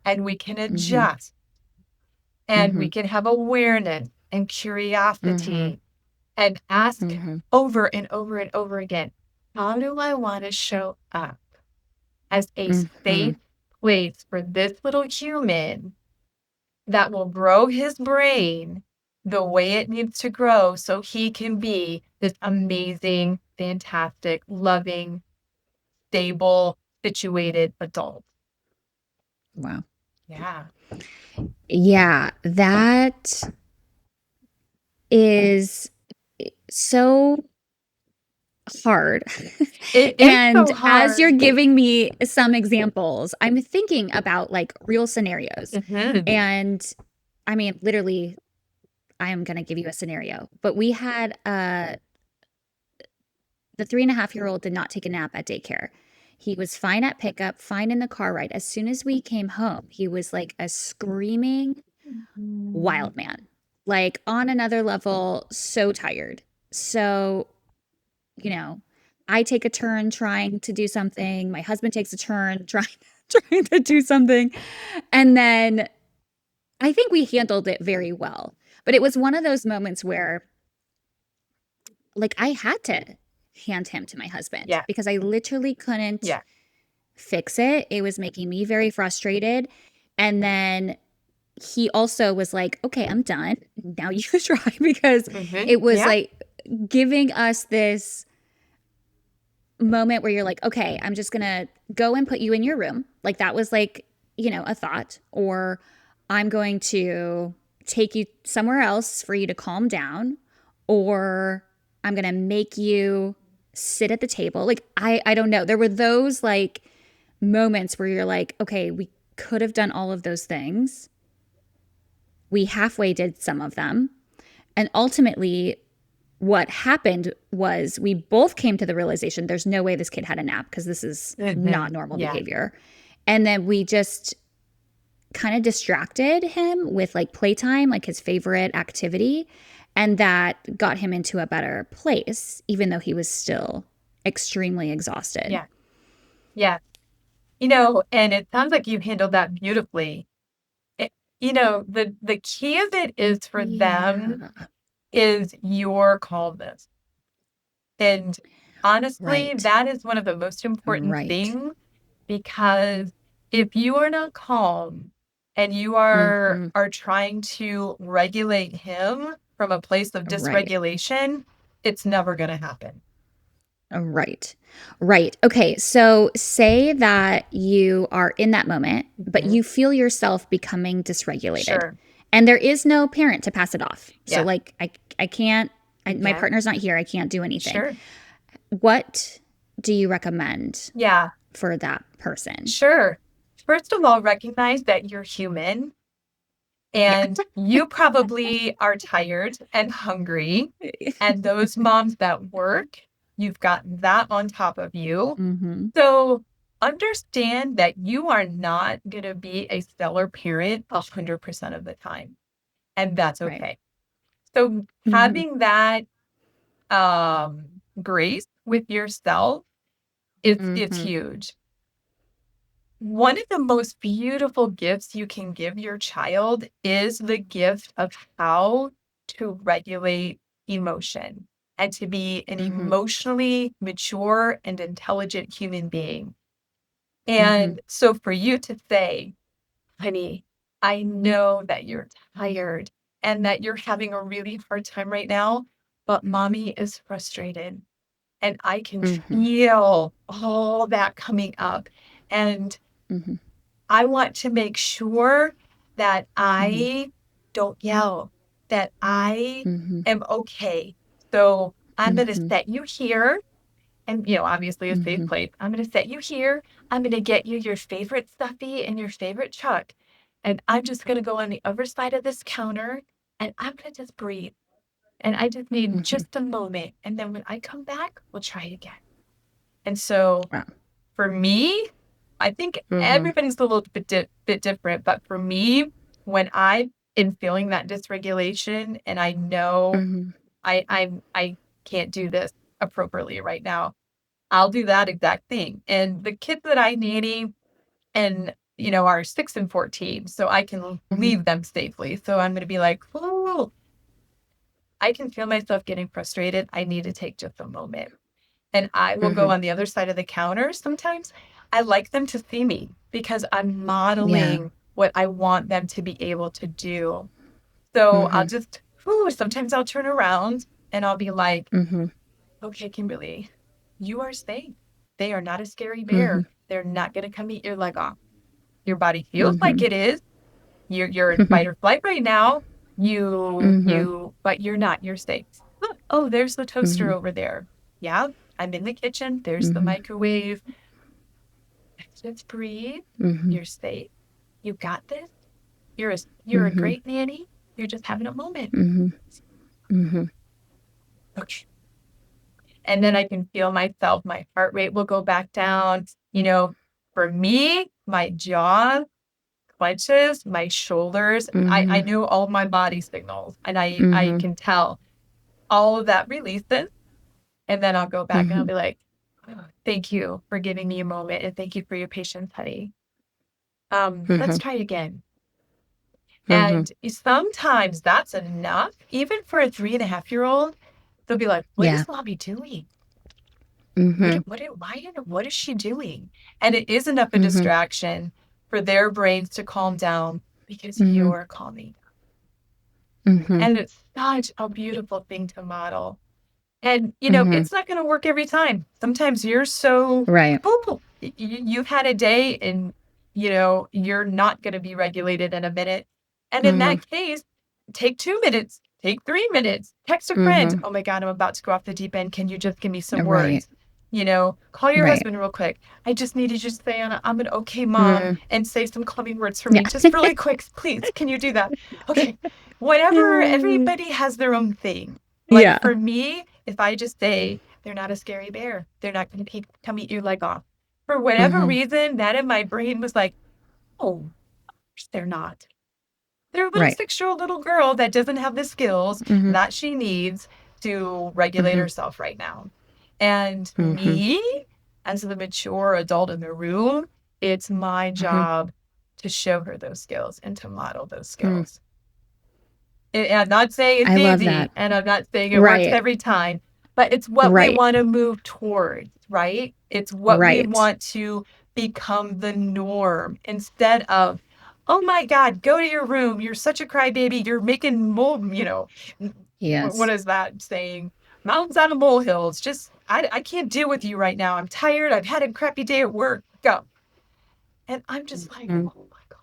and we can Mhm. adjust and we Mhm. can have awareness and Mhm. curiosity and ask Mhm. over and over and over again, how do I want to show up as a safe Mhm. place for this little human that will grow his brain the way it needs to grow so he can be this amazing, fantastic, loving, stable, situated adult. Wow. Yeah. Yeah, that is so hard. It is And so as you're hard. giving me some examples, I'm thinking about like real scenarios. Mhm. And I mean, literally, I am going to give you a scenario. But we had the 3.5-year-old did not take a nap at daycare. He was fine at pickup, fine in the car ride. As soon as we came home, he was like a screaming wild man, like on another level, so tired. So, you know, I take a turn trying to do something. My husband takes a turn trying to do something. And then I think we handled it very well. But it was one of those moments where like I had to hand him to my husband Yeah. because I literally couldn't Yeah. fix it. It was making me very frustrated. And then he also was like, okay, I'm done. Now you try because Mhm. it was Yeah. like giving us this moment where you're like, okay, I'm just going to go and put you in your room. Like that was like, a thought. Or I'm going to take you somewhere else for you to calm down. Or I'm going to make you sit at the table. Like, I don't know. There were those like moments where you're like, okay, we could have done all of those things. We halfway did some of them. And ultimately, what happened was we both came to the realization there's no way this kid had a nap because this is not Mhm. normal Yeah. behavior. And then we just kind of distracted him with like playtime, like his favorite activity. And that got him into a better place, even though he was still extremely exhausted. Yeah. Yeah. And it sounds like you handled that beautifully. It, the key of it is for them Yeah. is your calmness. And Honestly, Right. that is one of the most important Right. things, because if you are not calm and you are trying to regulate him from a place of Right. dysregulation, it's never going to happen. Right. Right. Okay. So say that you are in that moment, but Mhm. you feel yourself becoming dysregulated Sure. and there is no parent to pass it off. So Yeah. like I can't, my Okay. partner's not here. I can't do anything. Sure. What do you recommend Yeah. for that person? Sure. First of all, recognize that you're human Yeah. and you probably are tired and hungry. And those moms that work, you've got that on top of you. Mm-hmm. So understand that you are not going to be a stellar parent 100% of the time. And that's Right. okay. So Mm-hmm. having that grace with yourself is Mm-hmm. huge. One of the most beautiful gifts you can give your child is the gift of how to regulate emotion and to be an Mm-hmm. emotionally mature and intelligent human being. Mm-hmm. And so for you to say, honey, I know that you're tired and that you're having a really hard time right now, but mommy is frustrated and I can Mm-hmm. feel all that coming up. And Mm-hmm. I want to make sure that Mm-hmm. I don't yell, that I Mm-hmm. am okay. So I'm going to Mm-hmm. set you here and, obviously a safe Mm-hmm. place. I'm going to set you here. I'm going to get you your favorite stuffy and your favorite chuck. And I'm just going to go on the other side of this counter and I'm going to just breathe. And I just need Mm-hmm. just a moment. And then when I come back, we'll try it again. And so Wow. for me, I think Mm-hmm. everybody's a little bit different, but for me, when I am feeling that dysregulation and I know Mm-hmm. I can't do this appropriately right now, I'll do that exact thing. And the kids that I nanny and are 6 and 14, so I can Mm-hmm. leave them safely. So I'm going to be like, oh, I can feel myself getting frustrated. I need to take just a moment. And I will go Mm-hmm. on the other side of the counter sometimes. I like them to see me because I'm Yeah. modeling what I want them to be able to do. So I'll Mm-hmm. just, sometimes I'll turn around and I'll be like, Mm-hmm. okay, Kimberly, you are safe. They are not a scary Mm-hmm. bear. They're not going to come eat your leg off. Your body feels like Mm-hmm. it is. You're in fight or flight right now. Mm-hmm. But you're not. You're safe. Look, oh, there's the toaster Mm-hmm. over there. Yeah, I'm in the kitchen. There's the Mm-hmm. microwave. Just breathe. Mm-hmm. You're safe. You got this. You're a Mm-hmm. great nanny. You're just having a moment. Mm-hmm. Mm-hmm. Okay. And then I can feel myself. My heart rate will go back down. For me, my jaw clenches, my shoulders. I Mm-hmm. know all my body signals, and I Mm-hmm. can tell all of that releases. And then I'll go back and I'll Mm-hmm. be like, oh, thank you for giving me a moment, and thank you for your patience, honey. Let's Mm-hmm. try again. Mm-hmm. And sometimes that's enough, even for a 3.5-year-old. They'll be like, what Yeah. is Lobby doing? Mm-hmm. What is she doing? And it is enough a Mm-hmm. distraction for their brains to calm down because Mm-hmm. you're calming. Mm-hmm. And it's such a beautiful thing to model. And, Mm-hmm. it's not going to work every time. Sometimes you're so, Right. oh, you've had a day and, you're not going to be regulated in a minute. And in Mm-hmm. that case, take 2 minutes, take 3 minutes, text a friend. Mm-hmm. Oh my God, I'm about to go off the deep end. Can you just give me some Right. words? Call your Right. husband real quick. I just need you to say, I'm an okay mom Mm-hmm. and say some calming words for me. Yeah. Just really quick, please. Can you do that? Okay. Whatever, everybody has their own thing. Like Yeah. for me, if I just say they're not a scary bear, they're not going to come eat your leg off. For whatever Mm-hmm. reason, that in my brain was like, oh, of course they're not. They're a little Right. 6-year-old little girl that doesn't have the skills Mm-hmm. that she needs to regulate Mm-hmm. herself right now. And Mm-hmm. me, as the mature adult in the room, it's my Mm-hmm. job to show her those skills and to model those Mm. skills. And I'm not saying it's I love that. easy, and I'm not saying it works Right. every time, but it's what we Right. want to move towards, right? It's what we Right. want to become the norm instead of, oh my God, go to your room. You're such a crybaby. You're making what Yes. is that saying? Mountains out of molehills. Just, I can't deal with you right now. I'm tired. I've had a crappy day at work. Go. And I'm just like, Mhm. oh my God.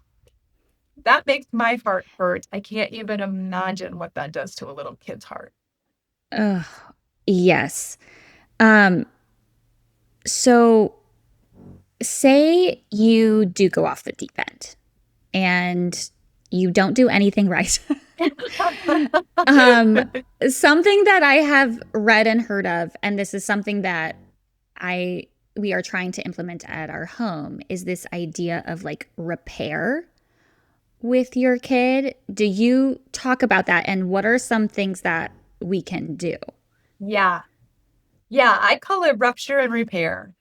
That makes my heart hurt. I can't even imagine what that does to a little kid's heart. Ugh. Yes. Um, so say you do go off the deep end and you don't do anything right. um, Something that I have read and heard of, and this is something that I we are trying to implement at our home, is this idea of like repair with your kid. Do you talk about that, and what are some things that we can do? Yeah. Yeah. I call it rupture and repair.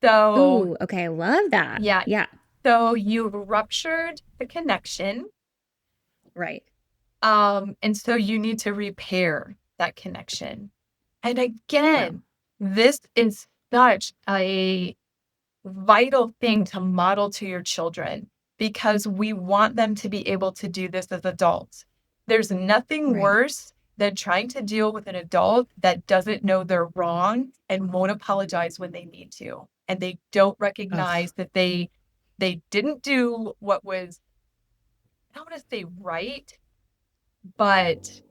So, Ooh, okay, I love that. yeah. Yeah, So you ruptured the connection. right. And so you need to repair that connection. And Wow. again, this is such a vital thing to model to your children because we want them to be able to do this as adults. There's nothing Right. worse than trying to deal with an adult that doesn't know they're wrong and won't apologize when they need to. And they don't Ugh. recognize that they didn't do what was, I don't want to say right, but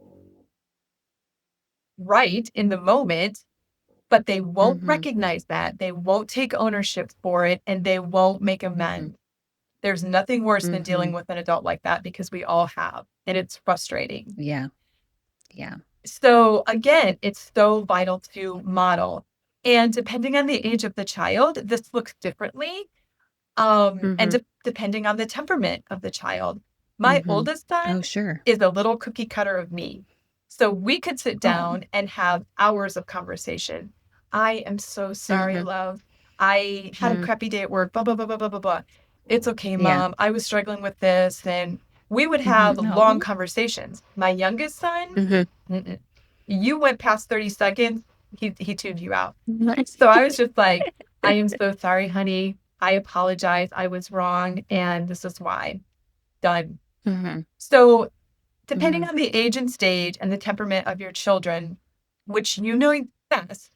right in the moment, but they won't Mm-hmm. recognize that. They won't take ownership for it and they won't make Mm-hmm. amends. There's nothing worse than Mm-hmm. dealing with an adult like that because we all have, and it's frustrating. Yeah. Yeah. So, again, it's so vital to model. And depending on the age of the child, this looks differently. And Mm-hmm. depending on the temperament of the child. My Mm-hmm. oldest son Oh, sure. is a little cookie cutter of me. So we could sit Oh. down and have hours of conversation. I am so sorry, Mm-hmm. love. I had a Mm-hmm. crappy day at work, blah, blah, blah, blah, blah, blah, blah. It's okay, Yeah. mom. I was struggling with this. And we would have Mm-hmm. long No. conversations. My youngest son, Mm-hmm. mm-mm. You went past 30 seconds, he tuned you out. So I was just like, I am so sorry, honey. I apologize. I was wrong. And this is why. Done. Mm-hmm. So, depending Mm-hmm. on the age and stage and the temperament of your children, which you know best,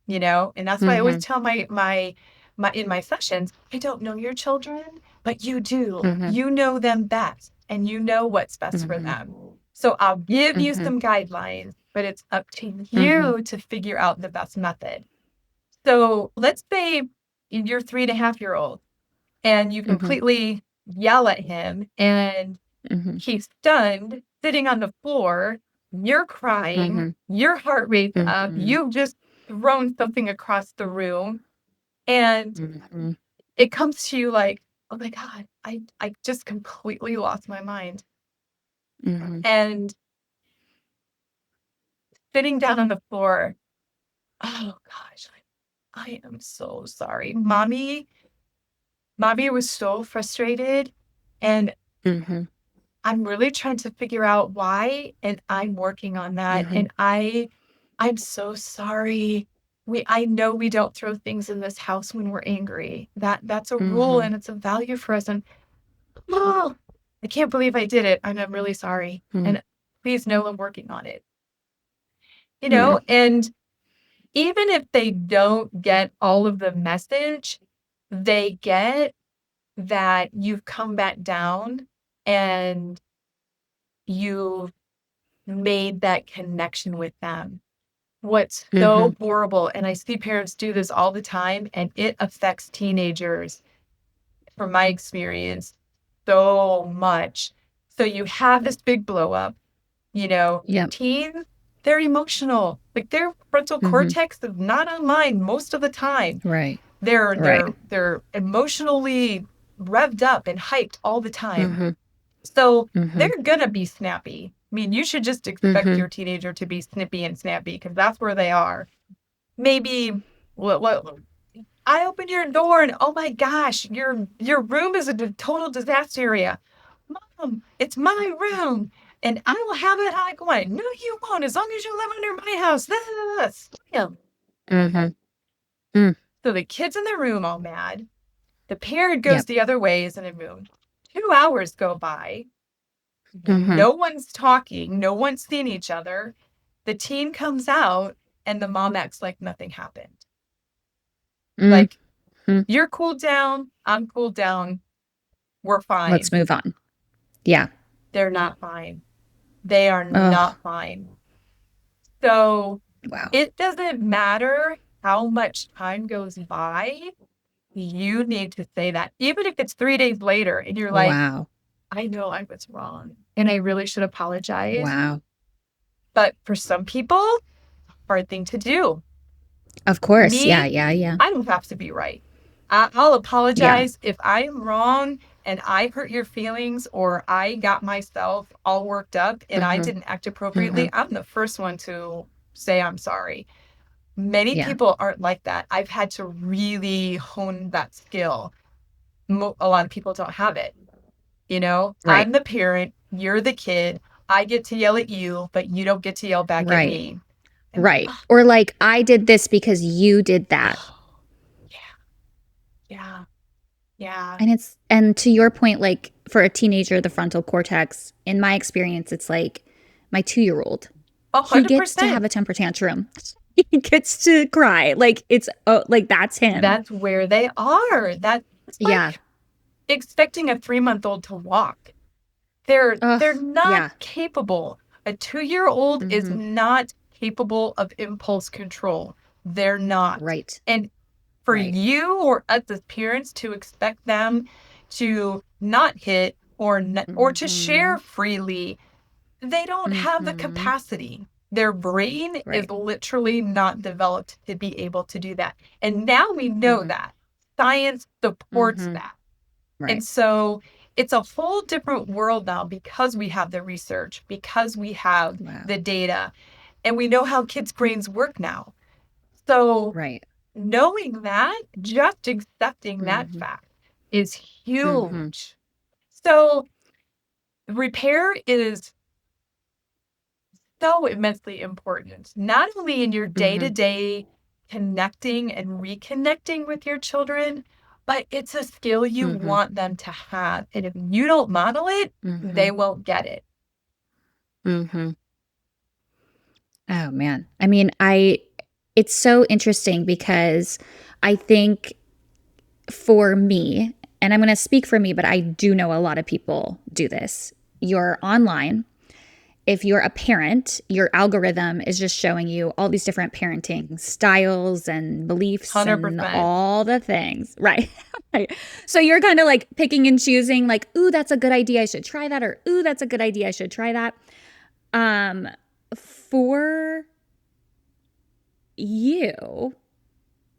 and that's why I always Mm-hmm. tell my in my sessions, I don't know your children, but you do. Mm-hmm. You know them best and you know what's best for Mm-hmm. them. So I'll give you Mm-hmm. some guidelines, but it's up to Mm-hmm. you to figure out the best method. So let's say your 3.5-year-old and you Mm-hmm. completely yell at him and Mm-hmm. he's stunned, sitting on the floor, you're crying, Mm-hmm. your heart rate's up, Mm-hmm. you've just thrown something across the room, and Mm-hmm. it comes to you like, "Oh my god, I just completely lost my mind." Mm-hmm. And sitting down on the floor, oh gosh, I am so sorry. Mommy was so frustrated, and Mm-hmm. I'm really trying to figure out why, and I'm working on that, Mm-hmm. and I'm so sorry. I know we don't throw things in this house when we're angry. That's a rule Mm-hmm. and it's a value for us. And oh, I can't believe I did it. And I'm really sorry. And please know I'm working on it. Mm-hmm. And even if they don't get all of the message, they get that you've come back down and you've made that connection with them. What's Mm-hmm. so horrible, and I see parents do this all the time, and it affects teenagers, from my experience, so much. So you have this big blow up, you know, Yep. teens, they're emotional. Like their frontal Mm-hmm. cortex is not online most of the time. Right. They're Right. they're they're emotionally revved up and hyped all the time. Mm-hmm. So Mm-hmm. they're gonna be snappy. I mean, you should just expect Mm-hmm. your teenager to be snippy and snappy because that's where they are. Maybe what I open your door and oh my gosh, your room is a total disaster area. Mom, it's my room. and I will have it how I want it. No, you won't, as long as you live under my house. Yeah. Mm-hmm. Mm. So the kid's in the room all mad. The parent goes Yep. the other way, is in a room. 2 hours go by. Mm-hmm. No one's talking. No one's seen each other. The teen comes out and the mom acts like nothing happened. Like, Mm-hmm. you're cooled down. I'm cooled down. We're Let's fine. move on. Yeah. They're not fine. They are Oh, not fine. So wow. it doesn't matter how much time goes by. You need to say that. Even if it's 3 days later and you're like, Wow. I know I was wrong and I really should apologize. Wow. But for some people, hard thing to do. Of course. Yeah. Me, Yeah. Yeah. I don't have to be right. I'll Yeah. apologize if I am wrong and I hurt your feelings or I got myself all worked up and I Mm-hmm. didn't act Mm-hmm. appropriately. I'm the first one to say I'm sorry. Many Yeah. people aren't like that. I've had to really hone that skill. A lot of people don't have it. You know, Right. I'm the parent, you're the kid. I get to yell at you, but you don't get to yell back at Right. me. And Right. Or like, I did this because you did that. yeah, yeah, yeah. And to your point, like for a teenager, the frontal cortex, in my experience, it's like my 2-year-old. A He hundred gets to have percent. a temper tantrum. He gets to cry. Like it's like that's him. That's where they are. That's Yeah. like expecting a 3-month-old to walk. They're Ugh. not Yeah. capable. A 2-year-old is Mm-hmm. not capable of impulse control. They're not. Right. And for Right. you or us as parents to expect them to not hit or to Mm-hmm. share freely, they don't have the Mm-hmm. capacity. Their brain is Right. literally not developed to be able to do that. And now we know Mm-hmm. that. Science supports Mm-hmm. that. And Right. so it's a whole different world now because we have the research, because we have Wow. the data, and we know how kids' brains work now. So Right. knowing that, just accepting that Mm-hmm. fact is Mm-hmm. huge. So repair is so immensely important, not only in your day Mm-hmm. to day connecting and reconnecting with your children, but it's a skill you Mm-hmm. want them to have. And if you don't model it, Mm-hmm. they won't get it. Mm-hmm. Oh man. I mean, it's so interesting because I think for me, and I'm going to speak for me, but I do know a lot of people do this. You're online. If you're a parent, your algorithm is just showing you all these different parenting styles and beliefs and 100%. all the things, right? Right. So you're kind of like picking and choosing, like, ooh, that's a good idea. I should try that. Or, ooh, that's a good idea. I should try that. Um, for you,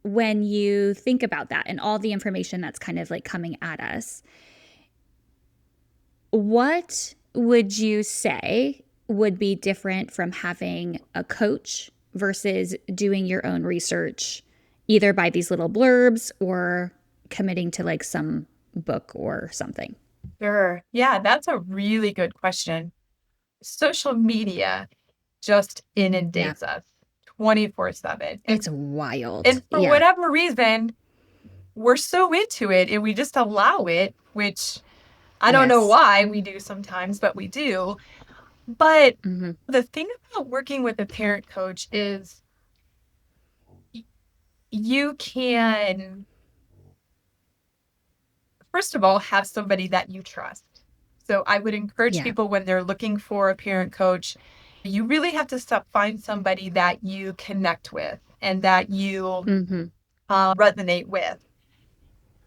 when you think about that and all the information that's kind of like coming at us, what would you say would be different from having a coach versus doing your own research, either by these little blurbs or committing to like some book or something? Sure. Yeah, that's a really good question. Social media just Yeah. inundates us 24/7. It's wild. And for Yeah. whatever reason, we're so into it and we just allow it, which I don't know Yes. why we do sometimes, but we do. But Mm-hmm. the thing about working with a parent coach is you can, first of all, have somebody that you trust. So I would encourage Yeah. people when they're looking for a parent coach, you really have to find somebody that you connect with and that you Mm-hmm. resonate with.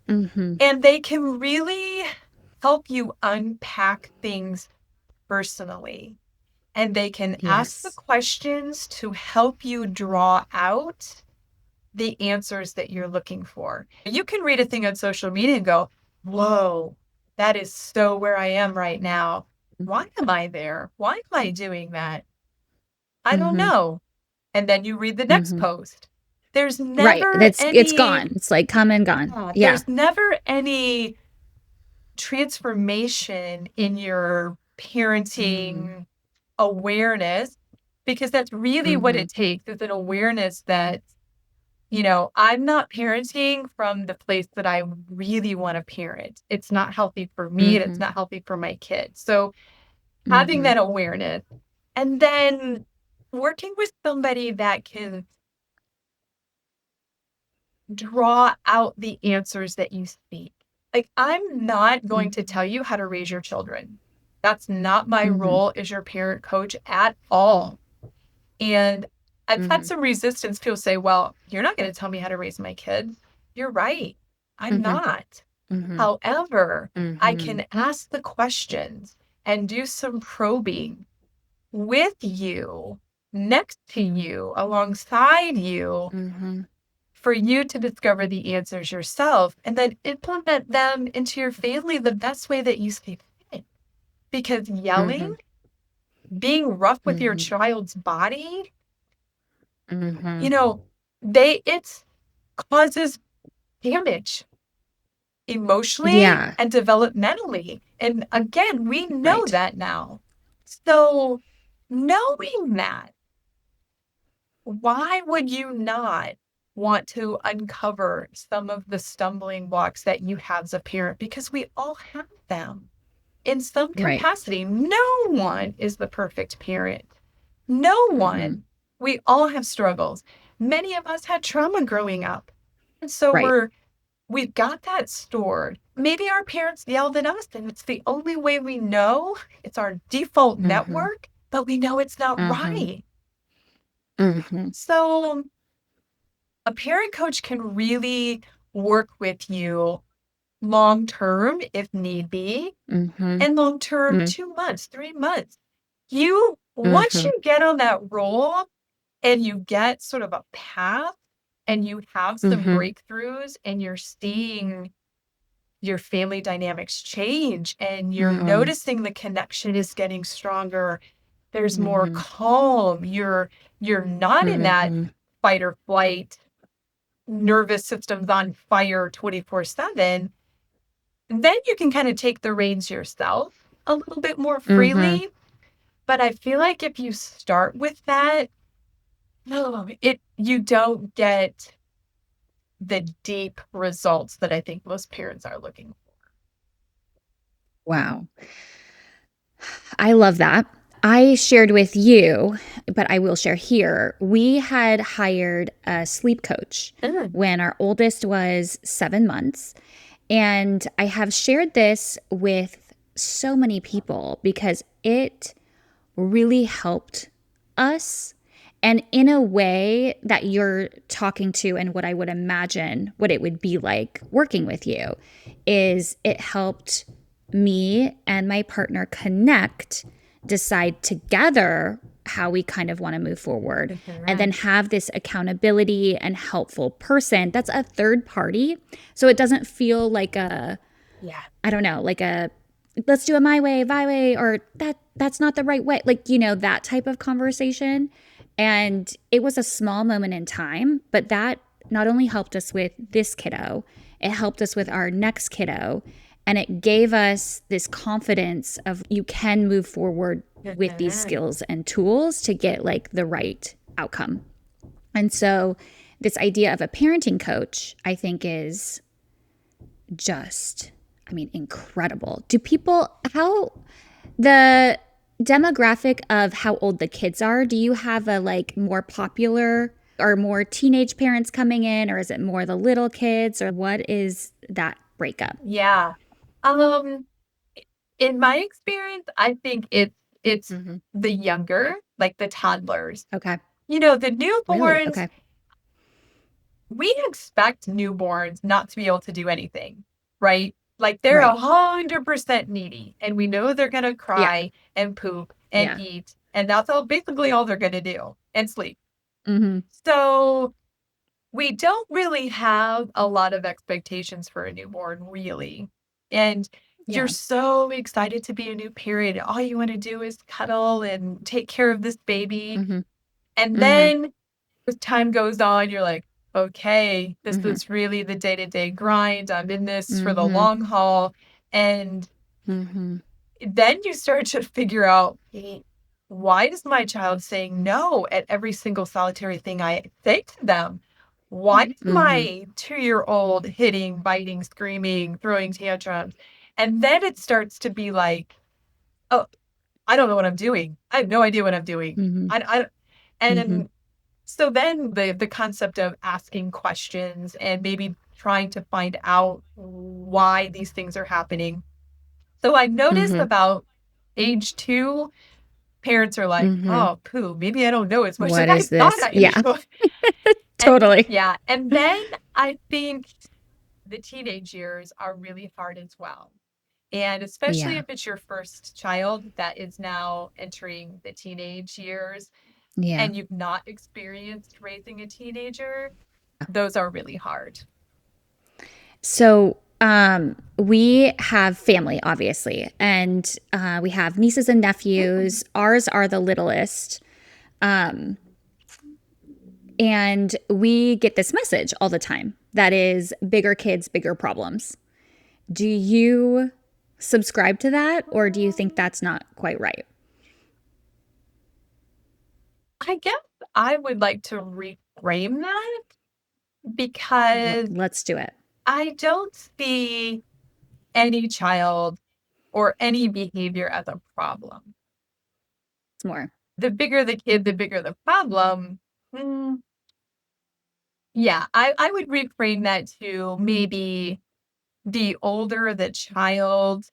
Mm-hmm. And they can really help you unpack things personally. And they can ask the Yes. questions to help you draw out the answers that you're looking for. You can read a thing on social media and go, whoa, that is so where I am right now. Why am I there? Why am I doing that? I don't Mm-hmm. know. And then you read the next Mm-hmm. post. There's Right. never It's any, gone. It's like come and gone. Yeah. there's never any transformation in your Mm, parenting awareness, because that's really what mhm, it takes, is an awareness that, I'm not parenting from the place that I really want to parent. It's not healthy for me and it's mhm, not healthy for my kids. So having mhm, that awareness and then working with somebody that can draw out the answers that you seek. Like, I'm not going to mhm, tell you how to raise your children. That's not my mhm, role as your parent coach at all. And I've had mhm, some resistance. People say, well, you're not going to tell me how to raise my kids. You're right. I'm mhm, not. mhm, However, I mhm, can ask the questions and do some probing with you, next to you, alongside you, mhm, for you to discover the answers yourself and then implement them into your family the best way that you see fit. Because yelling, mhm, being rough with your mhm, child's body, you mhm. know, it causes damage emotionally Yeah, and developmentally. And again, we know right, that now. So knowing that, why would you not want to uncover some of the stumbling blocks that you have as a parent? Because we all have them in some right. capacity. No one is the perfect parent. No Mhm, one. We all have struggles. Many of us had trauma growing up. And so right. we've got that stored. Maybe our parents yelled at us and it's the only way we know. It's our default Mhm, network, but we know it's not mhm, right. mhm, So a parent coach can really work with you long term if need be, mhm, and long term mm, 2 months, 3 months. You, once mhm, you get on that roll and you get sort of a path and you have some mhm, breakthroughs and you're seeing your family dynamics change and you're mhm, noticing the connection is getting stronger, there's more mhm, calm, you're not in that mhm, fight or flight, nervous system's on fire 24/7, then you can kind of take the reins yourself a little bit more mhm. freely. But I feel like if you start with that, no, you don't get the deep results that I think most parents are looking Wow. I love that. I shared with you, but I will share here. We had hired a sleep coach for. Mm. when our oldest was 7 months. And I have shared this with so many people because it really helped us. And in a way that you're talking to, and what I would imagine what it would be like working with you, is it helped me and my partner connect, decide together how we kind of want to move forward, and then Mhm. have this accountability and helpful person that's a third party. So it doesn't feel like a, Yeah. I don't know, like a let's do it my way, my way, or that's not the right way. Like, that type of conversation. And it was a small moment in time, but that not only helped us with this kiddo, it helped us with our next kiddo. And it gave us this confidence of you can move forward with these Mhm. skills and tools to get like the right outcome. And so this idea of a parenting coach, I think, is just, I mean, incredible. Do people, how, the demographic of how old the kids are, do you have a like more popular or more teenage parents coming in, or is it more the little kids, or what is that breakup? Yeah. Um, in my experience, I think it's Hmm. the younger, like the toddlers. Okay. The Really? newborns, Okay. we expect newborns not to be able to do anything, right? Like they're Right. 100% needy, and we know they're gonna Yeah. cry and poop and Yeah. eat, and that's basically all they're gonna do, and sleep. Hmm. So we don't really have a lot of expectations for a newborn, really. And you're Yeah. so excited to be a new parent. All you want to do is cuddle and take care of this baby. Hmm. And Hmm. then as time goes on, you're like, okay, this Hmm. is really the day to day grind. I'm in this for the Hmm. long haul. And Hmm. then you start to figure out, "Hey, why is my child saying no at every single solitary thing I say to them? Why is Mm-hmm. my 2-year-old hitting, biting, screaming, throwing tantrums?" And then it starts to be like, "Oh, I don't know what I'm doing. I have no idea what I'm doing." Mm-hmm. I and Mm-hmm. then so then the concept of asking questions and maybe trying to find out why these things are happening. So I noticed Mm-hmm. about age 2, parents are like, Mm-hmm. "Oh, poo, maybe I don't know as much as What I is thought this? I Yeah, knew." And totally. yeah, and then I think the teenage years are really hard as well. And especially Yeah. if it's your first child that is now entering the teenage years Yeah. and you've not experienced raising a teenager, those are really hard. So we have family, obviously, and we have nieces and Mm. nephews. Ours are the littlest. And we get this message all the time that is bigger kids, bigger problems. Do you subscribe to that, or do you think that's not quite right? I guess I would like to reframe that because Let's do it. I don't see any child or any behavior as a problem. It's more. The bigger the kid, the bigger the problem. Mm, yeah, I would reframe that to maybe the older the child,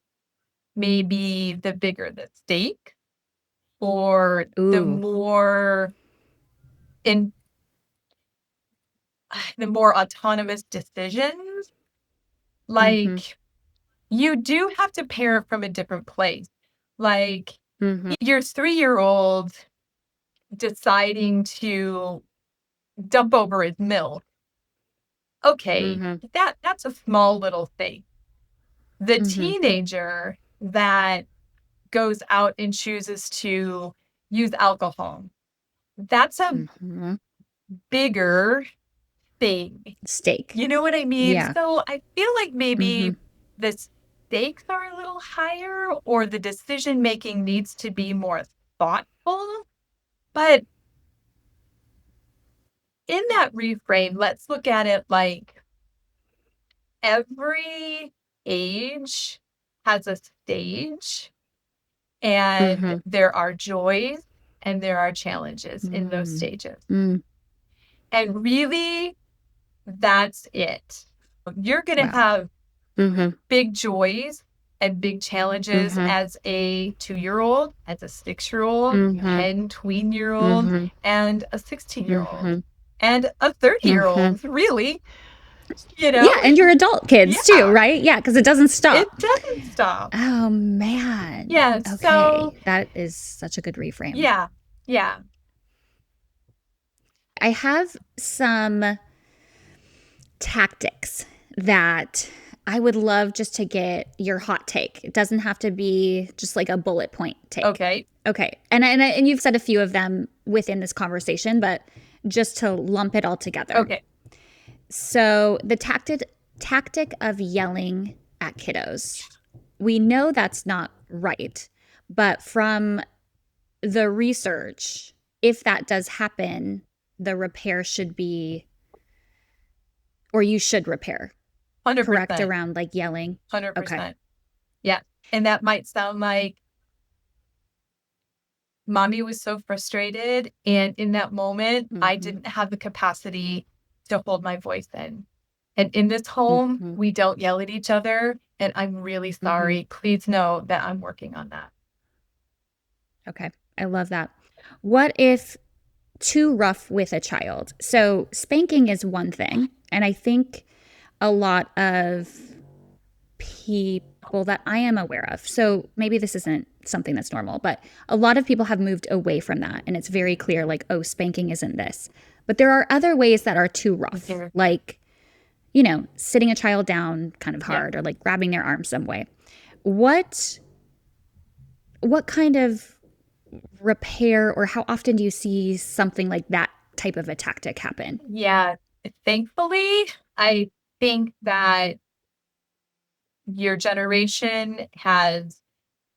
maybe the bigger the stake, or the Ooh. more in the more autonomous decisions. Mm-hmm. Like, you do have to parent from a different place. Like, Mm-hmm. your 3-year-old deciding to dump over his milk. Okay, Mm-hmm. that's a small little thing. The Mm-hmm. teenager that goes out and chooses to use alcohol, that's a Mm-hmm. bigger thing. Steak. You know what I mean? Yeah. So I feel like Mm-hmm. maybe the stakes are a little higher or the decision making needs to be more thoughtful. But in that reframe, let's look at it like every age has a stage, and Mm-hmm. there are joys and there are challenges in those stages. Mm-hmm. And really, that's it. You're going to Wow. have Mm-hmm. big joys and big challenges Mm-hmm. as a 2-year-old, as a 6-year-old, Mm-hmm. 10, tween-year-old, Mm-hmm. and a 16-year-old, Mm-hmm. and a Mm-hmm. 30-year-old, really, you Yeah, know? and your adult kids too, Yeah, right? Yeah, because it doesn't it stop. doesn't stop. Oh man. Yeah, so Okay, that is such a good reframe. yeah, yeah. I have some tactics that I would love just to get your hot take. It doesn't have to be just like a bullet point take. Okay, Okay. And you've said a few of them within this conversation, but just to lump it all together. okay. So, the tactic of yelling at kiddos. We know that's not right, but from the research, if that does happen, the repair should be, or you should repair, correct? 100%, Around like yelling. Okay. 100%. Yeah, and that might sound like mommy was so frustrated, and in that moment, I Mm-hmm. didn't have the capacity to hold my voice in. And in this home, Mm-hmm. we don't yell at each other, and I'm really Mm-hmm. sorry. Please know that I'm working on that. Okay. I love that. What if too rough with a child? So, spanking is one thing. And I think a lot of people that I am aware of. So maybe this isn't something that's normal, but a lot of people have moved away from that. And it's very clear, like, oh, spanking isn't this. But there are other ways that are too rough, Mhm. like, sitting a child down kind of Yeah. hard or like grabbing their arm some way. What what kind of repair or how often do you see something like that type of a tactic happen? Yeah. Thankfully, I think that your generation has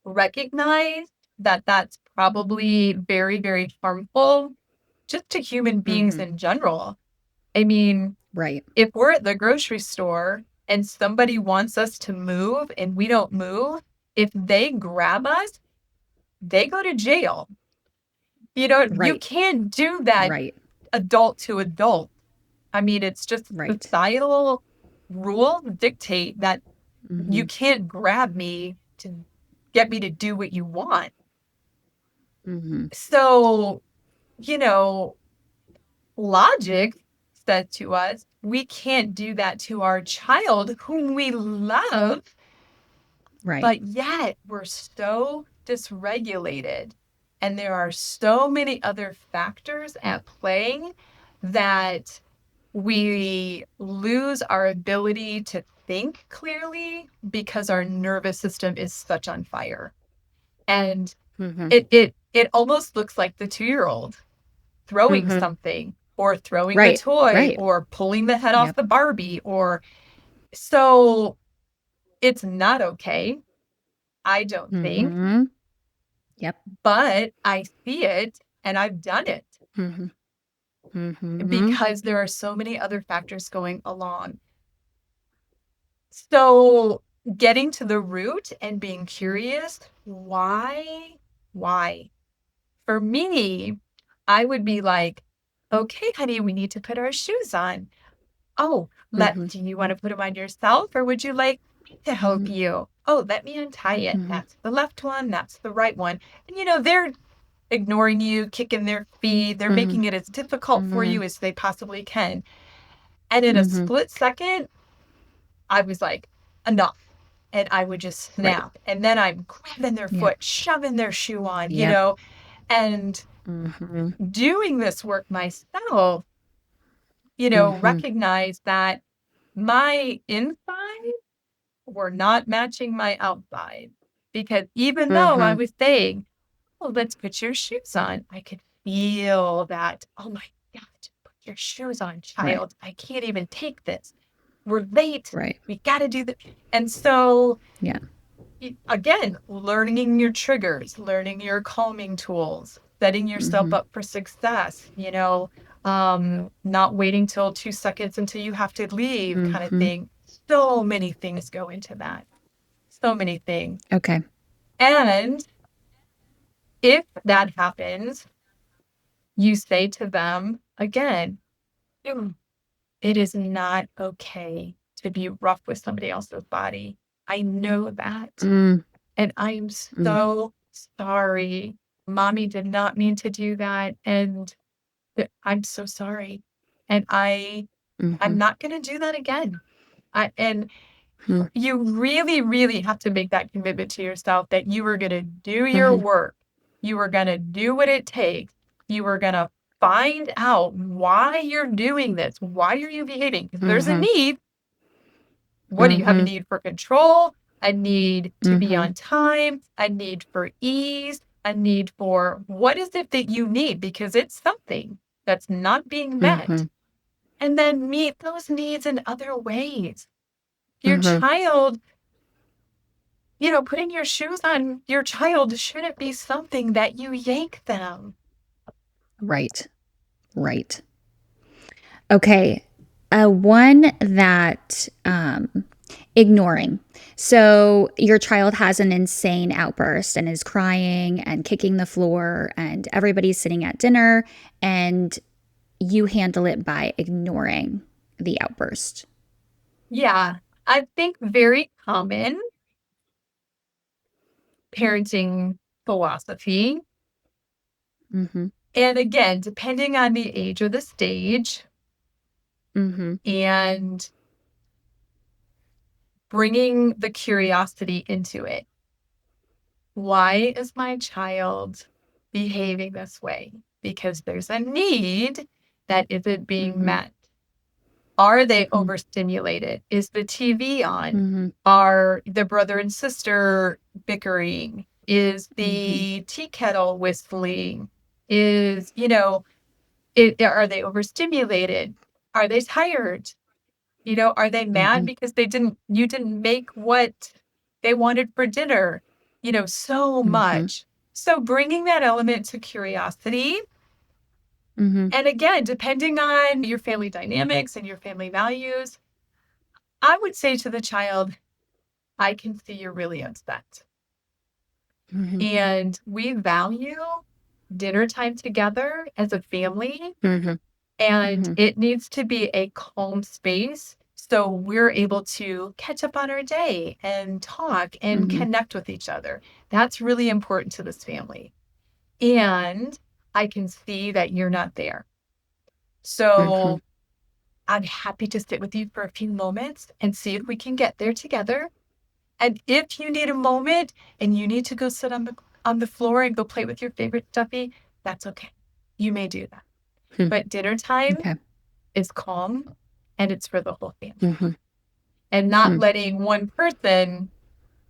recognize that that's probably very, very harmful just to human beings Mhm. in general. I mean, Right. if we're at the grocery store and somebody wants us to move and we don't move, if they grab us, they go to jail. You Right. can't do that Right. adult to adult. I mean, it's just Right. societal rules dictate that you Mhm. can't grab me to get me to do what you want. Mhm. So, you know, logic says to us, we can't do that to our child whom we love, Right. but yet we're so dysregulated. And there are so many other factors at play that we lose our ability to think clearly because our nervous system is such on fire. And Mhm. it almost looks like the 2-year-old throwing Mhm. something or throwing the Right. toy Right. or pulling the head off Yep. the Barbie or so it's not okay, I don't think, Mhm. Yep. but I see it and I've done it Mhm. Mhm. because there are so many other factors going along. So getting to the root and being curious, why? Why? For me, I would be like, okay, honey, we need to put our shoes on. Oh, Mhm. do you want to put them on yourself or would you like me to help Mhm. you? Oh, let me untie it. Mhm. That's the left one. That's the right one. And they're ignoring you, kicking their feet. They're Mhm. making it as difficult for you Mhm. as they possibly can. And in a Mhm. split second, I was like, enough. And I would just Right. snap. And then I'm grabbing their Yep. foot, shoving their shoe on, Yep. and Mhm. doing this work myself, Mhm. recognize that my inside were not matching my outside. Because even though I Mhm. was saying, oh, let's put your shoes on, I could feel that, oh my God, put your shoes on, Right. child. I can't even take this. We're late. Right. We got to do the. And so, Yeah. again, learning your triggers, learning your calming tools, setting yourself Mhm. up for success, not waiting till 2 seconds until you have to leave, kind of Mhm. thing. So many things go into that. So many things. Okay. And if that happens, you say to them again, "Mm, it is not okay to be rough with somebody else's body. I know that. Mm. And I am Mm. so sorry. Mommy did not mean to do that. And I'm so sorry. And I'm Mhm. not going to do that again. And Mm. you really, really have to make that commitment to yourself that you are going to do your Mhm. work. You are going to do what it takes. You are going to find out why you're doing this. Why are you behaving? Because there's a Mhm. need. What do you have a Mhm. need for control? A need to be Mhm. on time, a need for ease, a need for what is it that you need? Because it's something that's not being met. Mhm. And then meet those needs in other ways. Your Mhm. child, putting your shoes on your child shouldn't be something that you yank them. Right. Right. Okay. One that ignoring. So your child has an insane outburst and is crying and kicking the floor, and everybody's sitting at dinner, and you handle it by ignoring the outburst. Yeah, I think very common parenting philosophy. Mm-hmm. And again, depending on the age or the stage, Mm-hmm. and bringing the curiosity into it. Why is my child behaving this way? Because there's a need that isn't being Mm-hmm. met. Are they Mm-hmm. overstimulated? Is the TV on? Mm-hmm. Are the brother and sister bickering? Is Mm-hmm. the tea kettle whistling? Are they overstimulated? Are they tired? Are they mad Mm-hmm. because you didn't make what they wanted for dinner? so Mhm. much. So bringing that element to curiosity, Mhm. and again, depending on your family dynamics and your family values, I would say to the child, I can see you're really upset. Mhm. And we value dinner time together as a family, Mhm. and Mhm. it needs to be a calm space so we're able to catch up on our day and talk and Mhm. connect with each other. That's really important to this family. And I can see that you're not there. Mhm. So I'm happy to sit with you for a few moments and see if we can get there together. And if you need a moment and you need to go sit on the floor and go play with your favorite stuffy, that's okay. You may do that. Hmm. But dinner time Okay. is calm and it's for the whole family. Mhm. And not Hmm. letting one person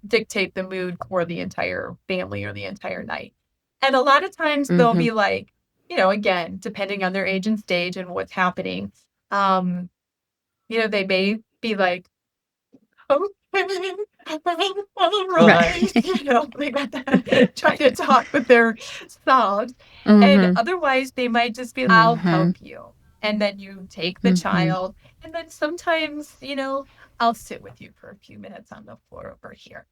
dictate the mood for the entire family or the entire night. And a lot of times they'll Mhm. be like, again, depending on their age and stage and what's happening, um, they may be like, okay, all right, Right. they got that trying to talk with their sobs. And Mhm. otherwise they might just be, I'll Mhm. help you. And then you take the Mhm. child. And then sometimes, I'll sit with you for a few minutes on the floor over here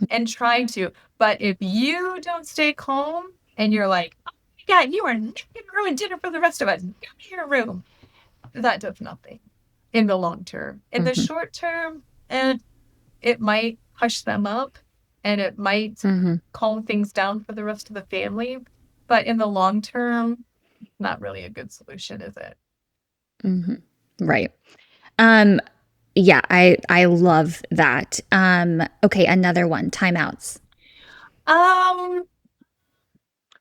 and try to. But if you don't stay calm and you're like, oh my God, you are not going to ruin dinner for the rest of us. Come to your room. That does nothing in the long term. In the Mhm. short term, and it might hush them up and it might Mhm. calm things down for the rest of the family. But in the long term, not really a good solution, is it? Mhm. Right. Um, yeah, I love that. Okay, another one, timeouts. Um,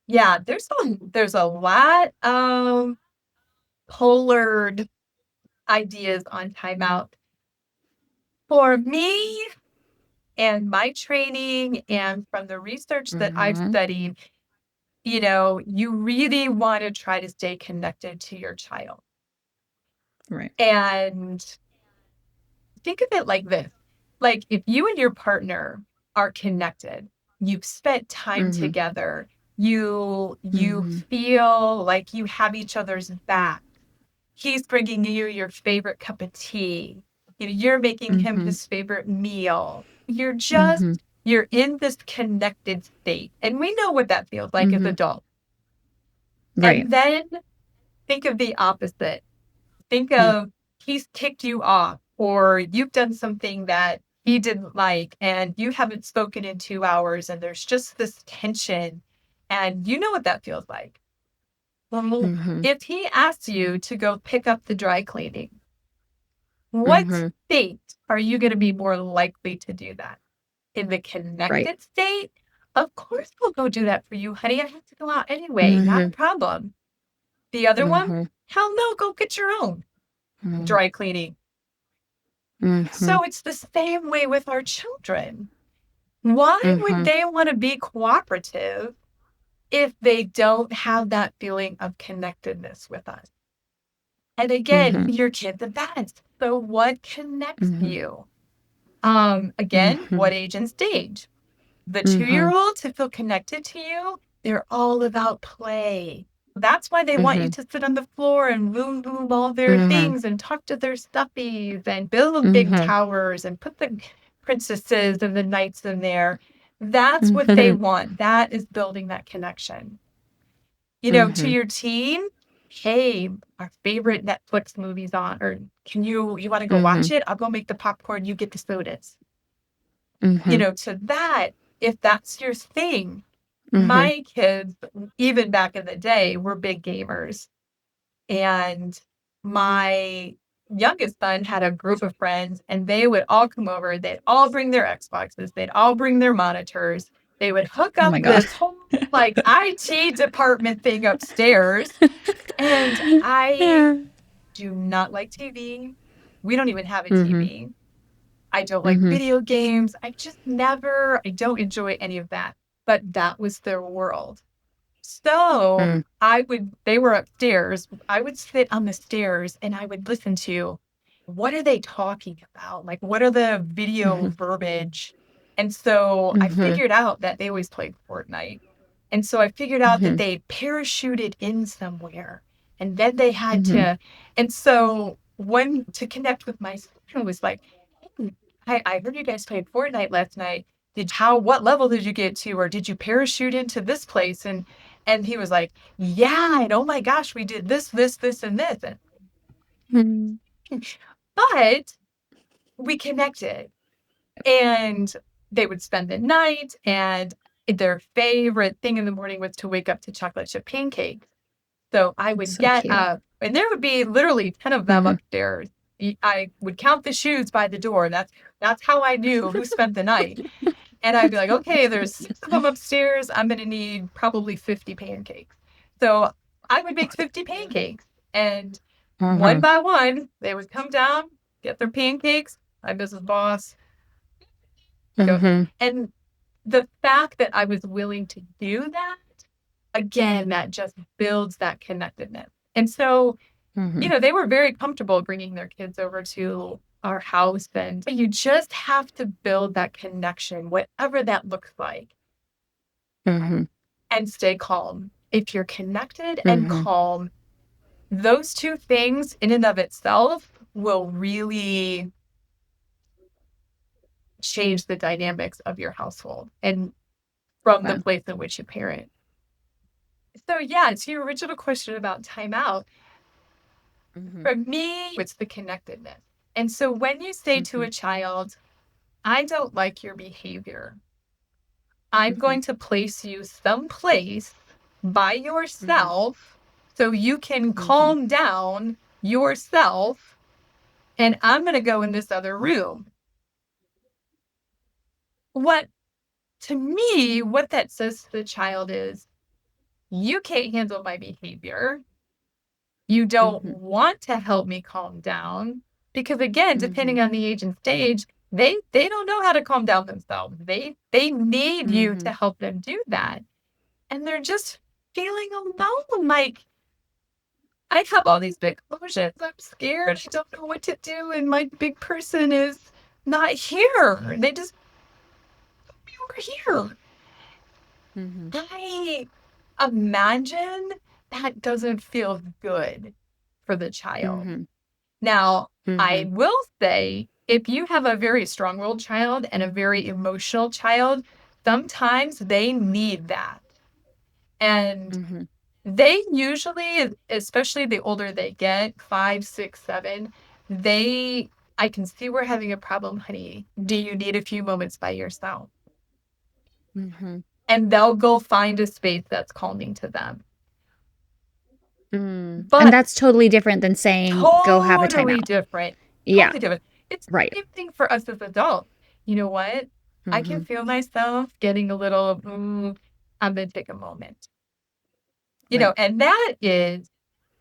yeah, there's a lot of polar ideas on timeout. For me and my training and from the research that I've Mhm. studied, you really want to try to stay connected to your child. Right. And think of it like this. Like if you and your partner are connected, you've spent time Mhm. together, you Mhm. feel like you have each other's back. He's bringing you your favorite cup of tea. You're making him Mhm. his favorite meal. Mhm. You're in this connected state. And we know what that feels like as Mhm. adults. Right. And then think of the opposite. Think Mm. of he's kicked you off or you've done something that he didn't like and you haven't spoken in 2 hours and there's just this tension and you know what that feels like. Well, Mhm. if he asks you to go pick up the dry cleaning, what Mhm. state are you going to be more likely to do that? In the Right. connected state? Of course, we'll go do that for you, honey. I have to go out anyway. Not a Mhm. problem. The other one? Mhm. Hell no, go get your own Mhm. dry cleaning. Mhm. So it's the same way with our children. Why would Mhm. they want to be cooperative if they don't have that feeling of connectedness with us? And again, Mhm. your kid's a best. So what connects Mhm. you? Again, Mhm. what age and stage? The Mhm. 2-year-old to feel connected to you, they're all about play. That's why they want you Mhm. to sit on the floor and move all their Mhm. things and talk to their stuffies and build big Mhm. towers and put the princesses and the knights in there. That's what they Mhm. want. That is building that connection. To Mhm. your teen, hey, our favorite Netflix movie's on, or you want to go watch Mhm. it? I'll go make the popcorn, you get the sodas. Mhm. To that, if that's your thing, Mhm. my kids, even back in the day, were big gamers. And my youngest son had a group of friends, and they would all come over. They'd all bring their Xboxes, they'd all bring their monitors. They would hook Oh up my god. this whole like IT department thing upstairs. And I Yeah. do not like TV. We don't even have a Mhm. TV. I don't like Mhm. video games. I don't enjoy any of that. But that was their world. So Mm. they were upstairs. I would sit on the stairs and I would listen to what are they talking about? Like, what are the video Mhm. verbiage? And so I Mm-hmm. figured out that they always played Fortnite. And so I figured out that Mm-hmm. they parachuted in somewhere and then they had Mm-hmm. to. And so when to connect with my son was like, hey, I heard you guys played Fortnite last night. What level did you get to? Or did you parachute into this place? And he was like, yeah. And oh my gosh, we did this, this, this, and this. Mm-hmm. But we connected. And they would spend the night, and their favorite thing in the morning was to wake up to chocolate chip pancakes. So I would So get cute. up, and there would be literally 10 of them Mm-hmm. upstairs. I would count the shoes by the door. And that's how I knew who spent the night. And I'd be like, okay, there's 6 of them upstairs. I'm going to need probably 50 pancakes. So I would make 50 pancakes. And one Mm-hmm. by one, they would come down, get their pancakes. Hi, Mrs. Boss. Go. Mm-hmm. And the fact that I was willing to do that, again, that just builds that connectedness. And so, Mm-hmm. they were very comfortable bringing their kids over to our house. And you just have to build that connection, whatever that looks like, Mm-hmm. and stay calm. If you're connected and Mm-hmm. calm, those two things in and of itself will really change the dynamics of your household and from the Wow. place in which you parent. So yeah, to your original question about timeout, Mm-hmm. for me, it's the connectedness. And so when you say to Mm-hmm. a child, I don't like your behavior, I'm Mm-hmm. going to place you someplace by Mm-hmm. yourself so you can Mm-hmm. calm down yourself, and I'm going to go in this other room. What, to me, what that says to the child is, you can't handle my behavior. You don't Mm-hmm. want to help me calm down because, again, Mm-hmm. depending on the age and stage, they don't know how to calm down themselves. They need you Mm-hmm. to help them do that. And they're just feeling alone. Like, I have all these big emotions. I'm scared. I don't know what to do. And my big person is not here. They just were here. Mm-hmm. I imagine that doesn't feel good for the child. Mm-hmm. Now, Mm-hmm. I will say, if you have a very strong-willed child and a very emotional child, sometimes they need that. And Mm-hmm. they usually, especially the older they get, 5, 6, 7, I can see we're having a problem, honey. Do you need a few moments by yourself? Mm-hmm. And they'll go find a space that's calming to them. Mm. And But that's totally different than saying, go have a totally timeout. different. Yeah. Totally different. It's Right. the same thing for us as adults. You know what? I can Mm-hmm. feel myself getting a little, I'm going to take a moment. Right. And that is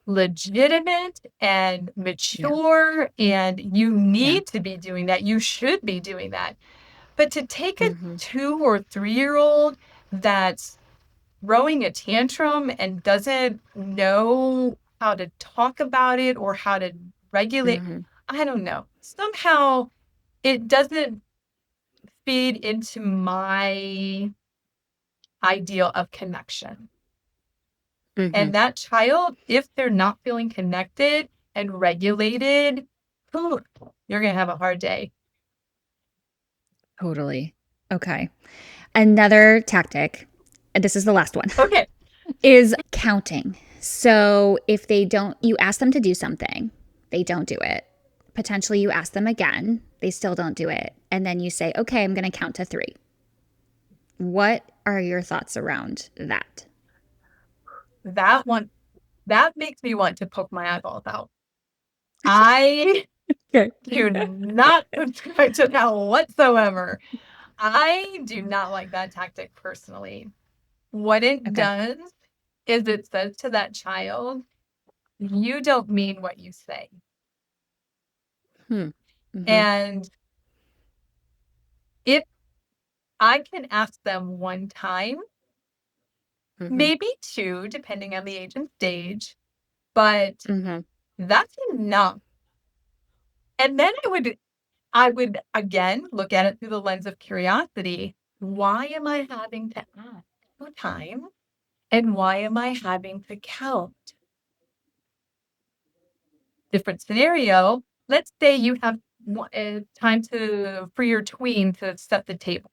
legitimate and Yeah. mature, and you Yeah. need to be doing that. You should be doing that. But to take a Mm-hmm. 2 or 3-year-old that's throwing a tantrum and doesn't know how to talk about it or how to regulate, Mm-hmm. I don't know. Somehow it doesn't feed into my ideal of connection. Mm-hmm. And that child, if they're not feeling connected and regulated, you're going to have a hard day. Totally. Okay. Another tactic, and this is the last one, Okay. is counting. So if they don't, you ask them to do something, they don't do it. Potentially you ask them again, they still don't do it. And then you say, okay, I'm going to count to 3. What are your thoughts around that? That one, that makes me want to poke my eyeballs out. I Okay. do not subscribe to that whatsoever. I do not like that tactic personally. What it Okay. does is it says to that child, you don't mean what you say. Hmm. Mm-hmm. And if I can ask them one time, Mm-hmm. maybe two, depending on the age and stage, but Mm-hmm. that's enough. And then I would, again, look at it through the lens of curiosity. Why am I having to ask for time? And why am I having to count? Different scenario. Let's say you have time for your tween to set the table.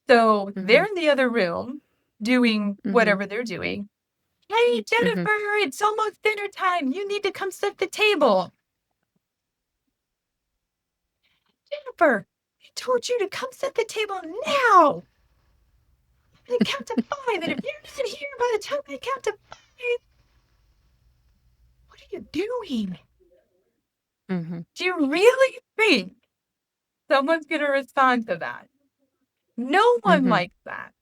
So they're Mhm. in the other room doing Mhm. whatever they're doing. Hey, Mhm. Jennifer, it's almost dinner time. You need to come set the table. Jennifer, I told you to come set the table now. I'm going to count to 5. And if you're not here by the time I count to 5, what are you doing? Mhm. Do you really think someone's going to respond to that? No one Mhm. likes that.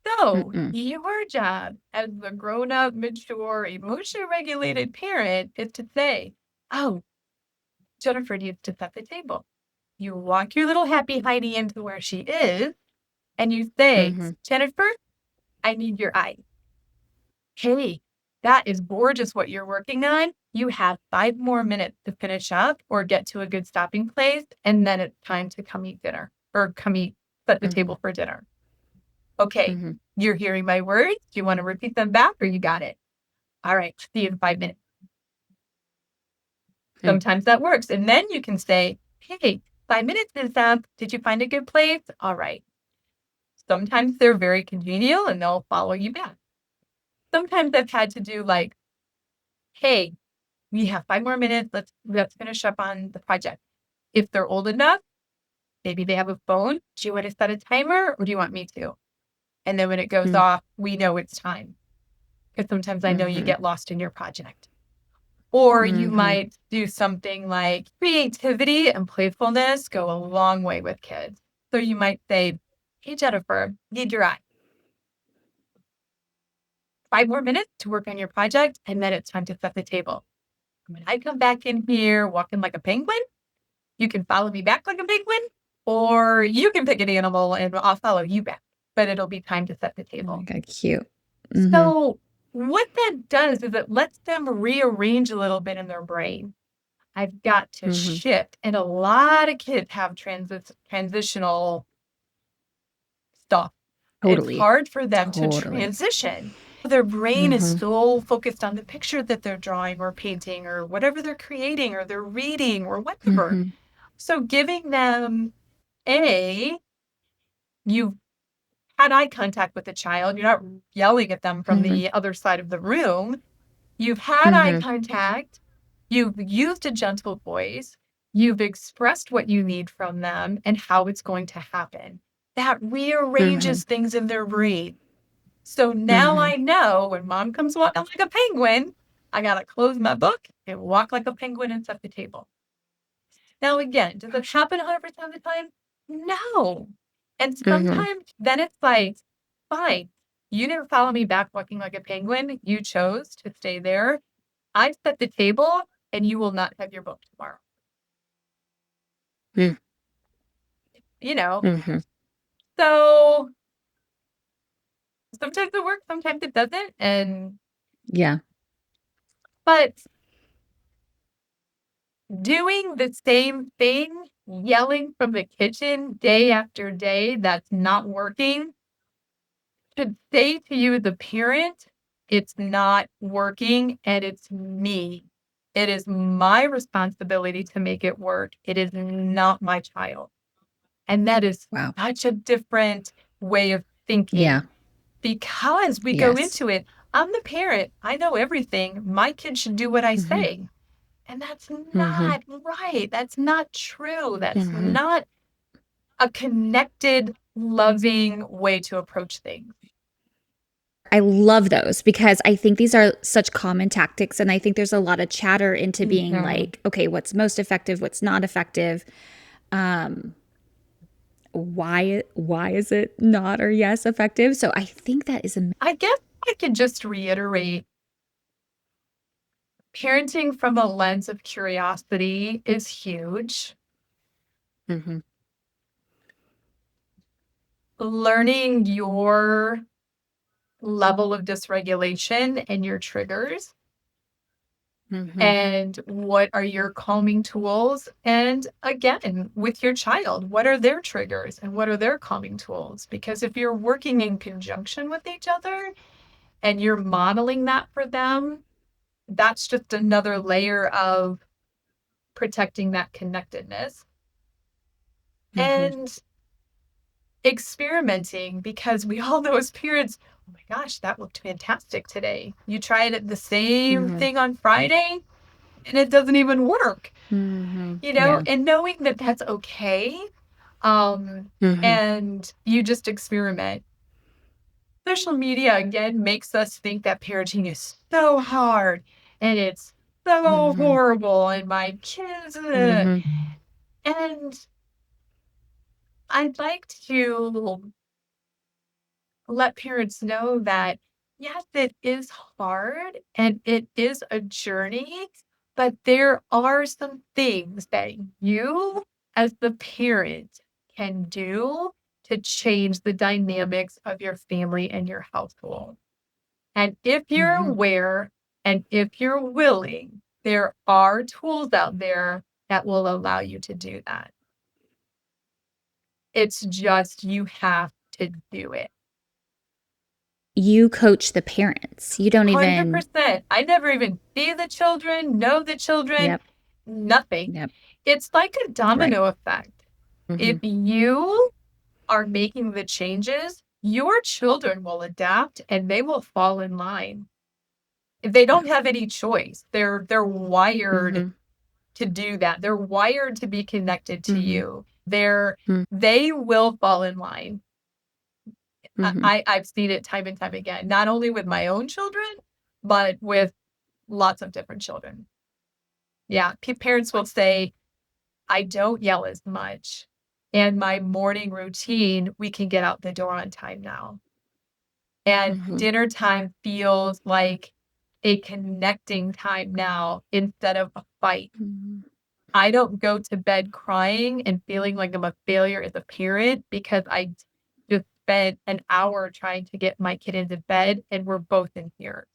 So, Mm-mm. your job as the grown up, mature, emotionally regulated parent is to say, oh, Jennifer needs to set the table. You walk your little happy Heidi into where she is and you say, Mhm. Jennifer, I need your eye. Hey, that is gorgeous what you're working on. You have 5 more minutes to finish up or get to a good stopping place, and then it's time to come eat dinner or set the Mhm. table for dinner. Okay, Mhm. you're hearing my words. Do you want to repeat them back or you got it? All right, see you in 5 minutes. Mm. Sometimes that works. And then you can say, hey, 5 minutes is up. Did you find a good place? All right. Sometimes they're very congenial and they'll follow you back. Sometimes I've had to do like, hey, we have 5 more minutes. Let's finish up on the project. If they're old enough, maybe they have a phone. Do you want to set a timer or do you want me to? And then when it goes Mm. off, we know it's time. Because sometimes I know you Mhm. get lost in your project. Or you Mhm. might do something like creativity and playfulness go a long way with kids. So you might say, hey, Jennifer, need your eye. 5 more minutes to work on your project, and then it's time to set the table. When I come back in here walking like a penguin, you can follow me back like a penguin, or you can pick an animal and I'll follow you back. But it'll be time to set the Oh my table. god, cute. Mhm. So what that does is it lets them rearrange a little bit in their brain. I've got to Mhm. shift. And a lot of kids have transitional stuff. It's Totally. hard for them to Totally. transition. Their brain is Mhm. so focused on the picture that they're drawing or painting or whatever they're creating or they're reading or whatever. Mhm. So giving them a, you've had eye contact with the child, you're not yelling at them from Mhm. the other side of the room. You've had eye Mhm. contact. You've used a gentle voice. You've expressed what you need from them and how it's going to happen. That Mhm. rearranges things in their brain. So now Mhm. I know when mom comes walking like a penguin, I got to close my book and walk like a penguin and set the table. Now, again, does it happen 100% of the time? No. And Mhm. sometimes then it's like, fine, you didn't follow me back walking like a penguin. You chose to stay there. I set the table and you will not have your book tomorrow. Mm. You know, Mhm. so sometimes it works, sometimes it doesn't. Yeah. But doing the same thing, yelling from the kitchen day after day, that's not working, should say to you, the parent, it's not working and it's me. It is my responsibility to make it work. It is not my child. And that is Wow. such a different way of Yeah. thinking because we go Yes. into it. I'm the parent. I know everything. My kid should do what I Mhm. say. And that's Mhm. not right. That's not true. That's Mhm. not a connected, loving way to approach things. I love those because I think these are such common tactics. And I think there's a lot of chatter into being Mhm. like, okay, what's most effective? What's not effective? Um, why is it not or yes effective? So I think that is amazing. I guess I could just reiterate parenting from a lens of curiosity is huge. Mhm. Learning your level of dysregulation and your triggers Mhm. And what are your calming tools? And again, with your child, what are their triggers and what are their calming tools? Because if you're working in conjunction with each other and you're modeling that for them, that's just another layer of protecting that connectedness Mhm. and experimenting, because we all know as parents, oh my gosh, that looked fantastic today. You tried it the same Mhm. thing on Friday and it doesn't even work, Mhm. you know, Yeah. and knowing that that's okay. Um, Mhm. and you just experiment. Social media again makes us think that parenting is so hard and it's so Mhm. horrible and my kids, Mhm. and I'd like to let parents know that yes, it is hard and it is a journey, but there are some things that you as the parent can do to change the dynamics of your family and your household. And if you're Mhm. aware and if you're willing, there are tools out there that will allow you to do that. It's just you have to do it. You coach the parents. You don't even. 100%. I never even see the children, know the children, Yep. nothing. Yep. It's like a Right. domino effect. If Mhm. you are making the changes, your children will adapt and they will fall in line. They Yeah. don't have any choice. They're wired Mhm. to do that. They're wired to be connected to Mhm. you. Mhm. They will fall in line. Mhm. I've seen it time and time again, not only with my own children, but with lots of different children. Yeah, parents will say, I don't yell as much. And my morning routine, we can get out the door on time now. And Mhm. dinner time feels like a connecting time now instead of a fight. Mhm. I don't go to bed crying and feeling like I'm a failure as a parent because I just spent an hour trying to get my kid into bed and we're both in here.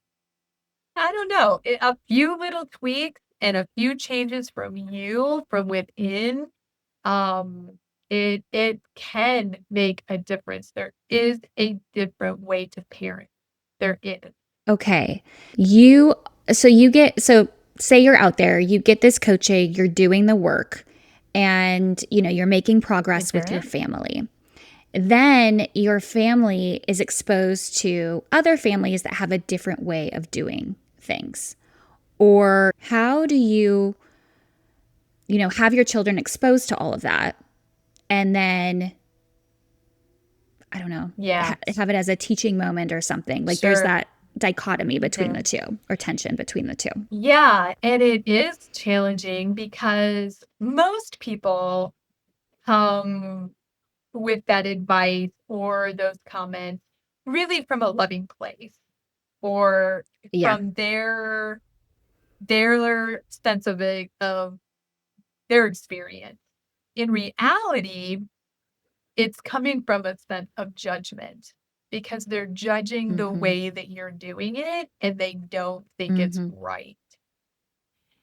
I don't know. A few little tweaks and a few changes from you from within, um, it can make a difference. There is a different way to parent. There is. Okay. You so say you're out there, you get this coaching, you're doing the work, and you're making progress with your Mhm. family. Then your family is exposed to other families that have a different way of doing things. Or how do have your children exposed to all of that and then I don't know, Yeah, have it as a teaching moment or something. Like there's sure. that dichotomy between the Mhm. two or tension between the two. Yeah, and it is challenging because most people come with that advice or those comments really from a loving place or Yeah. from their sense of it of their experience. In reality, it's coming from a sense of judgment because they're judging the Mhm. way that you're doing it and they don't think it's Mhm. right.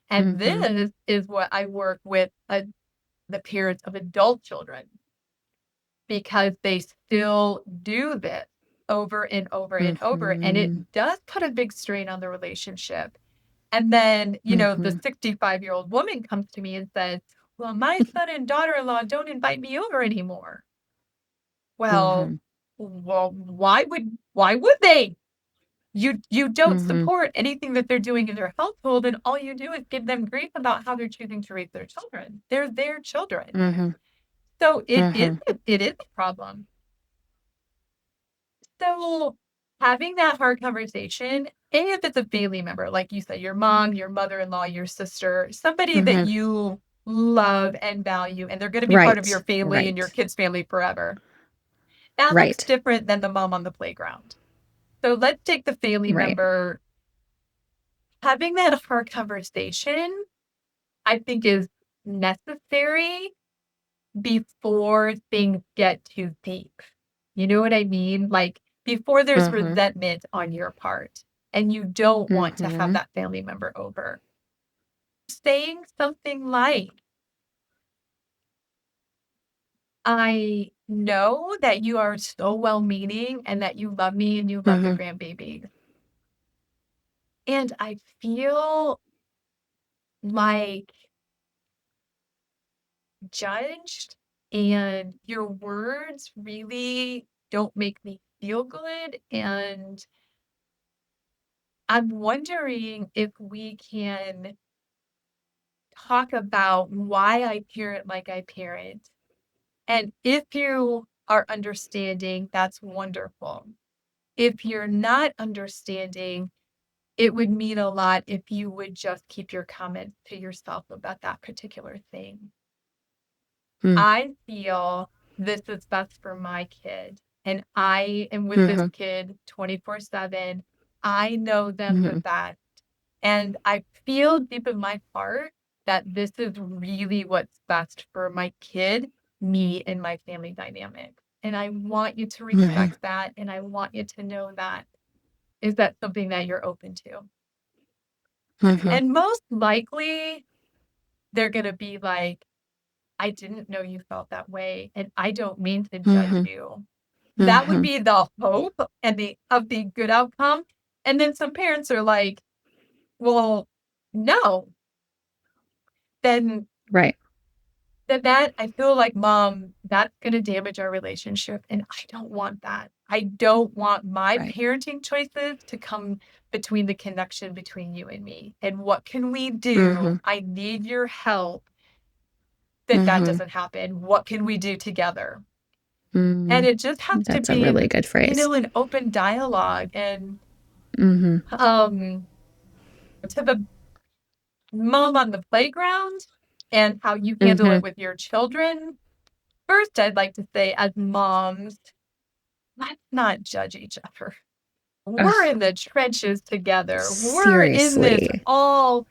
And Mhm. this is what I work with the parents of adult children because they still do this over and over and over. And Mhm. it does put a big strain on the relationship. And then, the Mhm. 65-year-old woman comes to me and says, well, my son and daughter in law don't invite me over anymore. Well, Mhm. why would they? You don't Mhm. support anything that they're doing in their household, and all you do is give them grief about how they're choosing to raise their children. They're their children. Mhm. So it is Mhm. it is a problem. So having that hard conversation, and if it's a family member, like you said, your mom, your mother-in-law, your sister, somebody that Mhm. you love and value, and they're going to be part of your Right. family and your Right. kids' family forever. That looks Right. different than the mom on the playground. So let's take the family Right. member. Having that hard conversation, I think, is necessary before things get too deep. You know what I mean? Like, before there's Mhm. resentment on your part, and you don't want to have Mhm. that family member over. saying something like, I know that you are so well meaning and that you love me and you love the Mhm. grandbaby. And I feel like judged, and your words really don't make me feel good. And I'm wondering if we can talk about why I parent like I parent. And if you are understanding, that's wonderful. If you're not understanding, it would mean a lot if you would just keep your comments to yourself about that particular thing. Mm. I feel this is best for my kid, and I am with this Mhm. kid 24/7. I know them the Mhm. best, and I feel deep in my heart that this is really what's best for my kid, me, and my family dynamic. And I want you to Mhm. respect that, and I want you to know that. Is that something that you're open to? Mhm. And most likely, they're gonna be like, "I didn't know you felt that way, and I don't mean to judge Mhm. you." That would Mhm. be the hope and the good outcome. And then some parents are like, "Well, no." Then Right. that I feel like, "Mom, that's gonna damage our relationship, and I don't want that. I don't want my Right. parenting choices to come between the connection between you and me. And what can we do? Mhm. I need your help that that Mhm. doesn't happen. What can we do together?" And Mm. it just has to That's a be really an, good phrase. an open dialogue. And Mhm. to the mom on the playground and how you handle it Mhm. with your children. First, I'd like to say, as moms, let's not judge each other. We're Ugh, in the trenches together. We're in this seriously. all,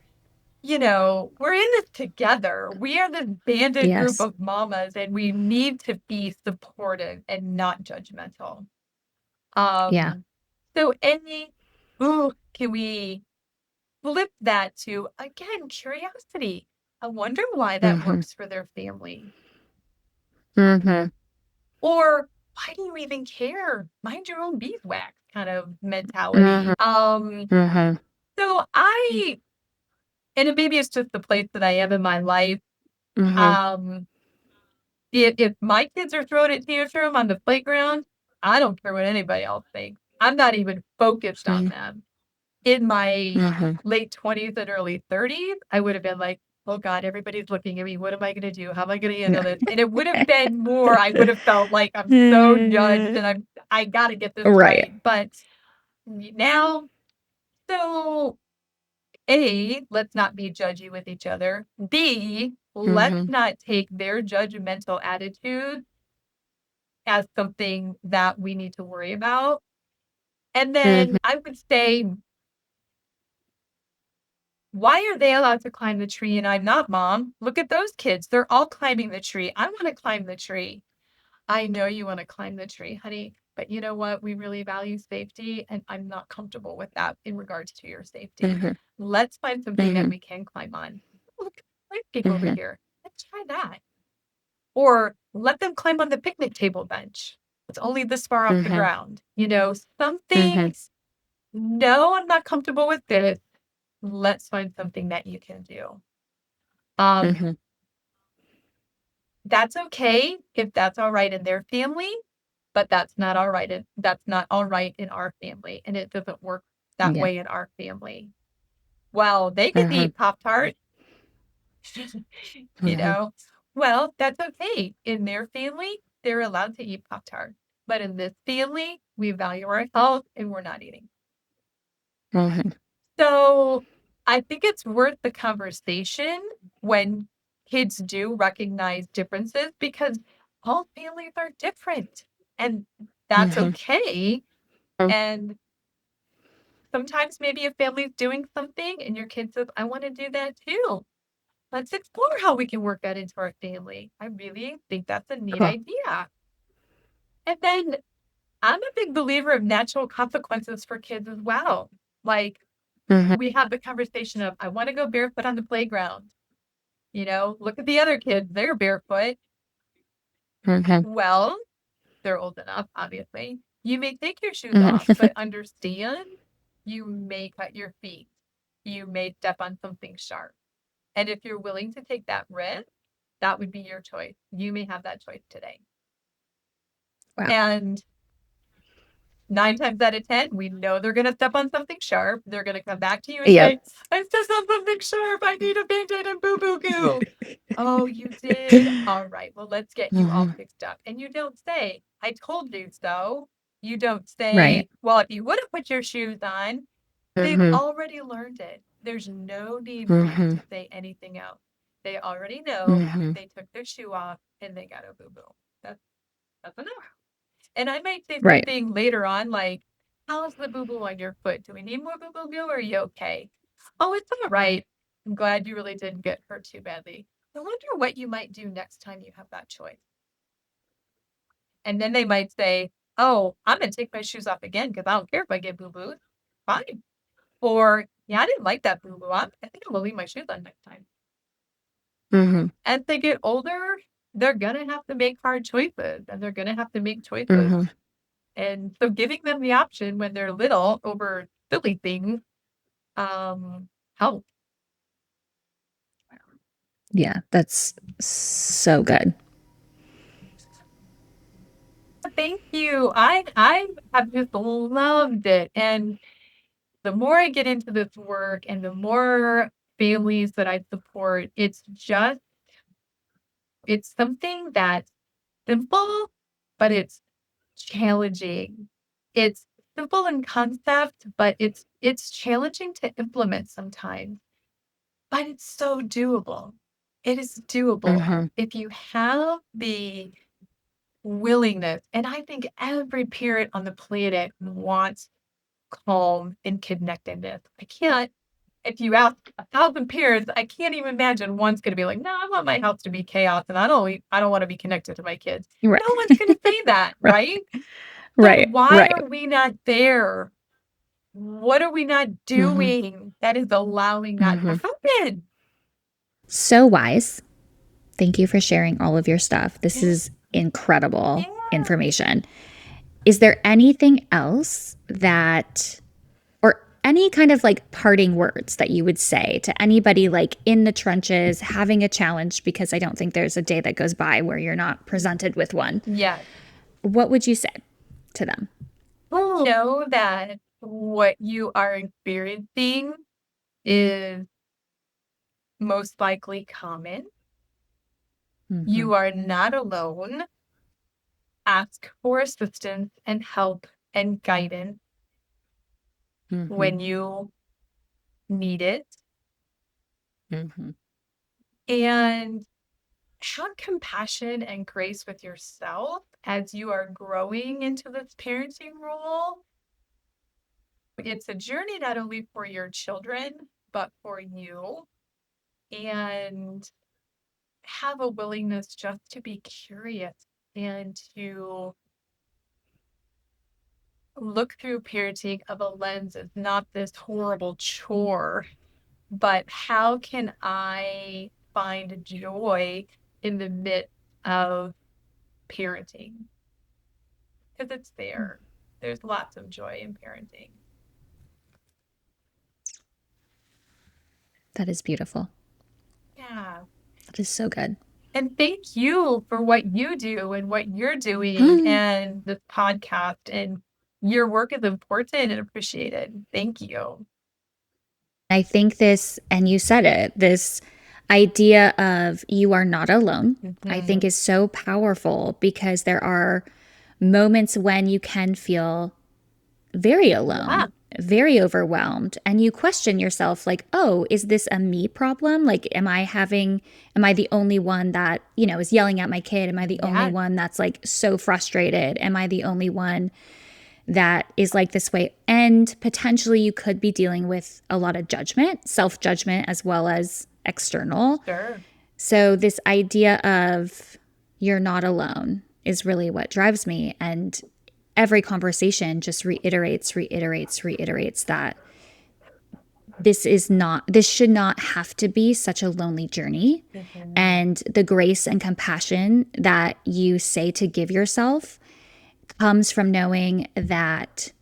we're in this together. We are this banded group Yes. of mamas, and we need to be supportive and not judgmental. Yeah. Um, so can we flip that to, again, curiosity? I wonder why that Mhm. works for their family. Mhm. Or why do you even care? Mind your own beeswax kind of Mhm. mentality. Mhm. So and maybe it's just the place that I am in my life. Mhm. Um, if my kids are throwing a tantrum on the playground, I don't care what anybody else thinks. I'm not even focused on Mhm. them. In my Mhm. late 20s and early 30s, I would have been like, "Oh god, everybody's looking at me. What am I gonna do? How am I gonna handle this?" And it would have been more, I would have felt like I'm so judged and I gotta get this Right. right. But now, so A, let's not be judgy with each other. B, let's Mhm. not take their judgmental attitude as something that we need to worry about. And Mhm. then I would say, why are they allowed to climb the tree and I'm not, mom? Look at those kids. They're all climbing the tree. I want to climb the tree. I know you want to climb the tree, honey, but you know what? We really value safety, and I'm not comfortable with that in regards to your safety. Mhm. Let's find something that Mhm. we can climb on. Look, landscape over Mhm. here. Let's try that. Or let them climb on the picnic table bench. It's only this far off the Mhm. ground. Some Mhm. things, no, I'm not comfortable with this. Let's find something that you can do. Um, Mhm. that's okay if that's all right in their family, but that's not all right in our family, and it doesn't work that Yeah. way in our family. Well, they get to Mhm. eat Pop-Tart, you Mhm. know? Well, that's okay. In their family, they're allowed to eat Pop-Tart. But in this family, we value our health and we're not eating. Mhm. So I think it's worth the conversation when kids do recognize differences because all families are different and that's Mhm. okay. And sometimes maybe a family's doing something and your kid says, I want to do that too. Let's explore how we can work that into our family. I really think that's a neat Cool. idea. And then I'm a big believer of natural consequences for kids as well. Like, Mm-hmm. We have the conversation of, I want to go barefoot on the playground. Look at the other kids, they're barefoot. Mm-hmm. Well, they're old enough, obviously. You may take your shoes off, Mm-hmm. but understand you may cut your feet. You may step on something sharp. And if you're willing to take that risk, that would be your choice. You may have that choice today. Wow. And 9 times out of 10, we know they're going to step on something sharp. They're going to come back to you and Yep. say, I stepped on something sharp. I need a Band-Aid and boo-boo goo. Oh, you did? All right. Well, let's get you all Mm-hmm. fixed up. And you don't say, I told you so. You don't Right. say, well, if you would have put your shoes on, they've Mm-hmm. already learned it. There's no need for you Mm-hmm. to say anything else. They already know Mm-hmm. they took their shoe off and they got a boo-boo. That's enough. And I might say Right. something later on like, how's the boo-boo on your foot? Do we need more boo-boo goo or are you okay? Oh, it's all right. I'm glad you really didn't get hurt too badly. I wonder what you might do next time you have that choice. And then they might say, oh, I'm going to take my shoes off again because I don't care if I get boo-boos. Fine. Or, yeah, I didn't like that boo-boo. I think I'm going to leave my shoes on next time. Mm-hmm. As they get older, they're going to have to make hard choices and they're going to have to make choices. Mm-hmm. And so giving them the option when they're little over silly things helps. Yeah, that's so good. Thank you. I have just loved it. And the more I get into this work and the more families that I support, it's something that's simple, but it's challenging. It's simple in concept, but it's challenging to implement sometimes. But it's so doable. It is doable Mm-hmm. if you have the willingness. And I think every parent on the planet wants calm and connectedness. If you ask 1,000 parents, I can't even imagine one's going to be like, no, I want my house to be chaos and I don't want to be connected to my kids. Right. No one's going to say that, Right. right? So Right. why Right. are we not there? What are we not Mm-hmm. doing that is allowing that to Mm-hmm. happen? So wise. Thank you for sharing all of your stuff. This Yeah. is incredible Yeah. information. Is there anything else that, or any kind of like parting words that you would say to anybody like in the trenches having a challenge? Because I don't think there's a day that goes by where you're not presented with one. Yes. What would you say to them? Know that what you are experiencing is most likely common. Mm-hmm. You are not alone. Ask for assistance and help and guidance Mm-hmm. when you need it. Mm-hmm. And have compassion and grace with yourself as you are growing into this parenting role. It's a journey not only for your children, but for you. And have a willingness just to be curious and to look through parenting of a lens of not this horrible chore, but how can I find joy in the midst of parenting? Because it's there. There's lots of joy in parenting. That is beautiful. Yeah. That is so good. And thank you for what you do and what you're doing and this podcast. And your work is important and appreciated. Thank you. I think this, and you said it, this idea of you are not alone, I think Mm-hmm. is so powerful because there are moments when you can feel very Yeah. alone, very overwhelmed, and you question yourself like, "Oh, is this a me problem? Like am I the only one that, is yelling at my kid? Am I the only Yeah. one that's like so frustrated? Am I the only one that is like this way?" And potentially you could be dealing with a lot of judgment, self-judgment as well as external. Sure. So this idea of you're not alone is really what drives me, and every conversation just reiterates that this should not have to be such a lonely journey. And the grace and compassion that you say to give yourself comes from knowing that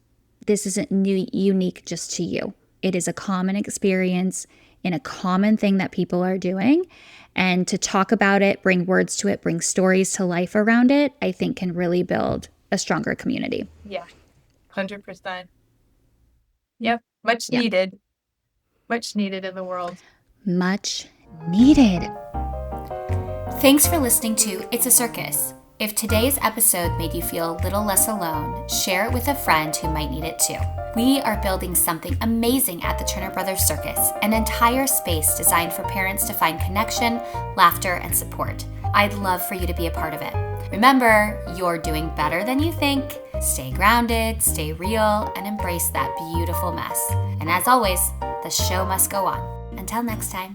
this isn't unique just to you. It is a common experience in a common thing that people are doing. And to talk about it, bring words to it, bring stories to life around it, I think can really build a stronger community. Yeah, 100%. Yep, much Yeah. needed. Much needed in the world. Much needed. Thanks for listening to It's a Circus. If today's episode made you feel a little less alone, share it with a friend who might need it too. We are building something amazing at the Turner Brothers Circus, an entire space designed for parents to find connection, laughter, and support. I'd love for you to be a part of it. Remember, you're doing better than you think. Stay grounded, stay real, and embrace that beautiful mess. And as always, the show must go on. Until next time.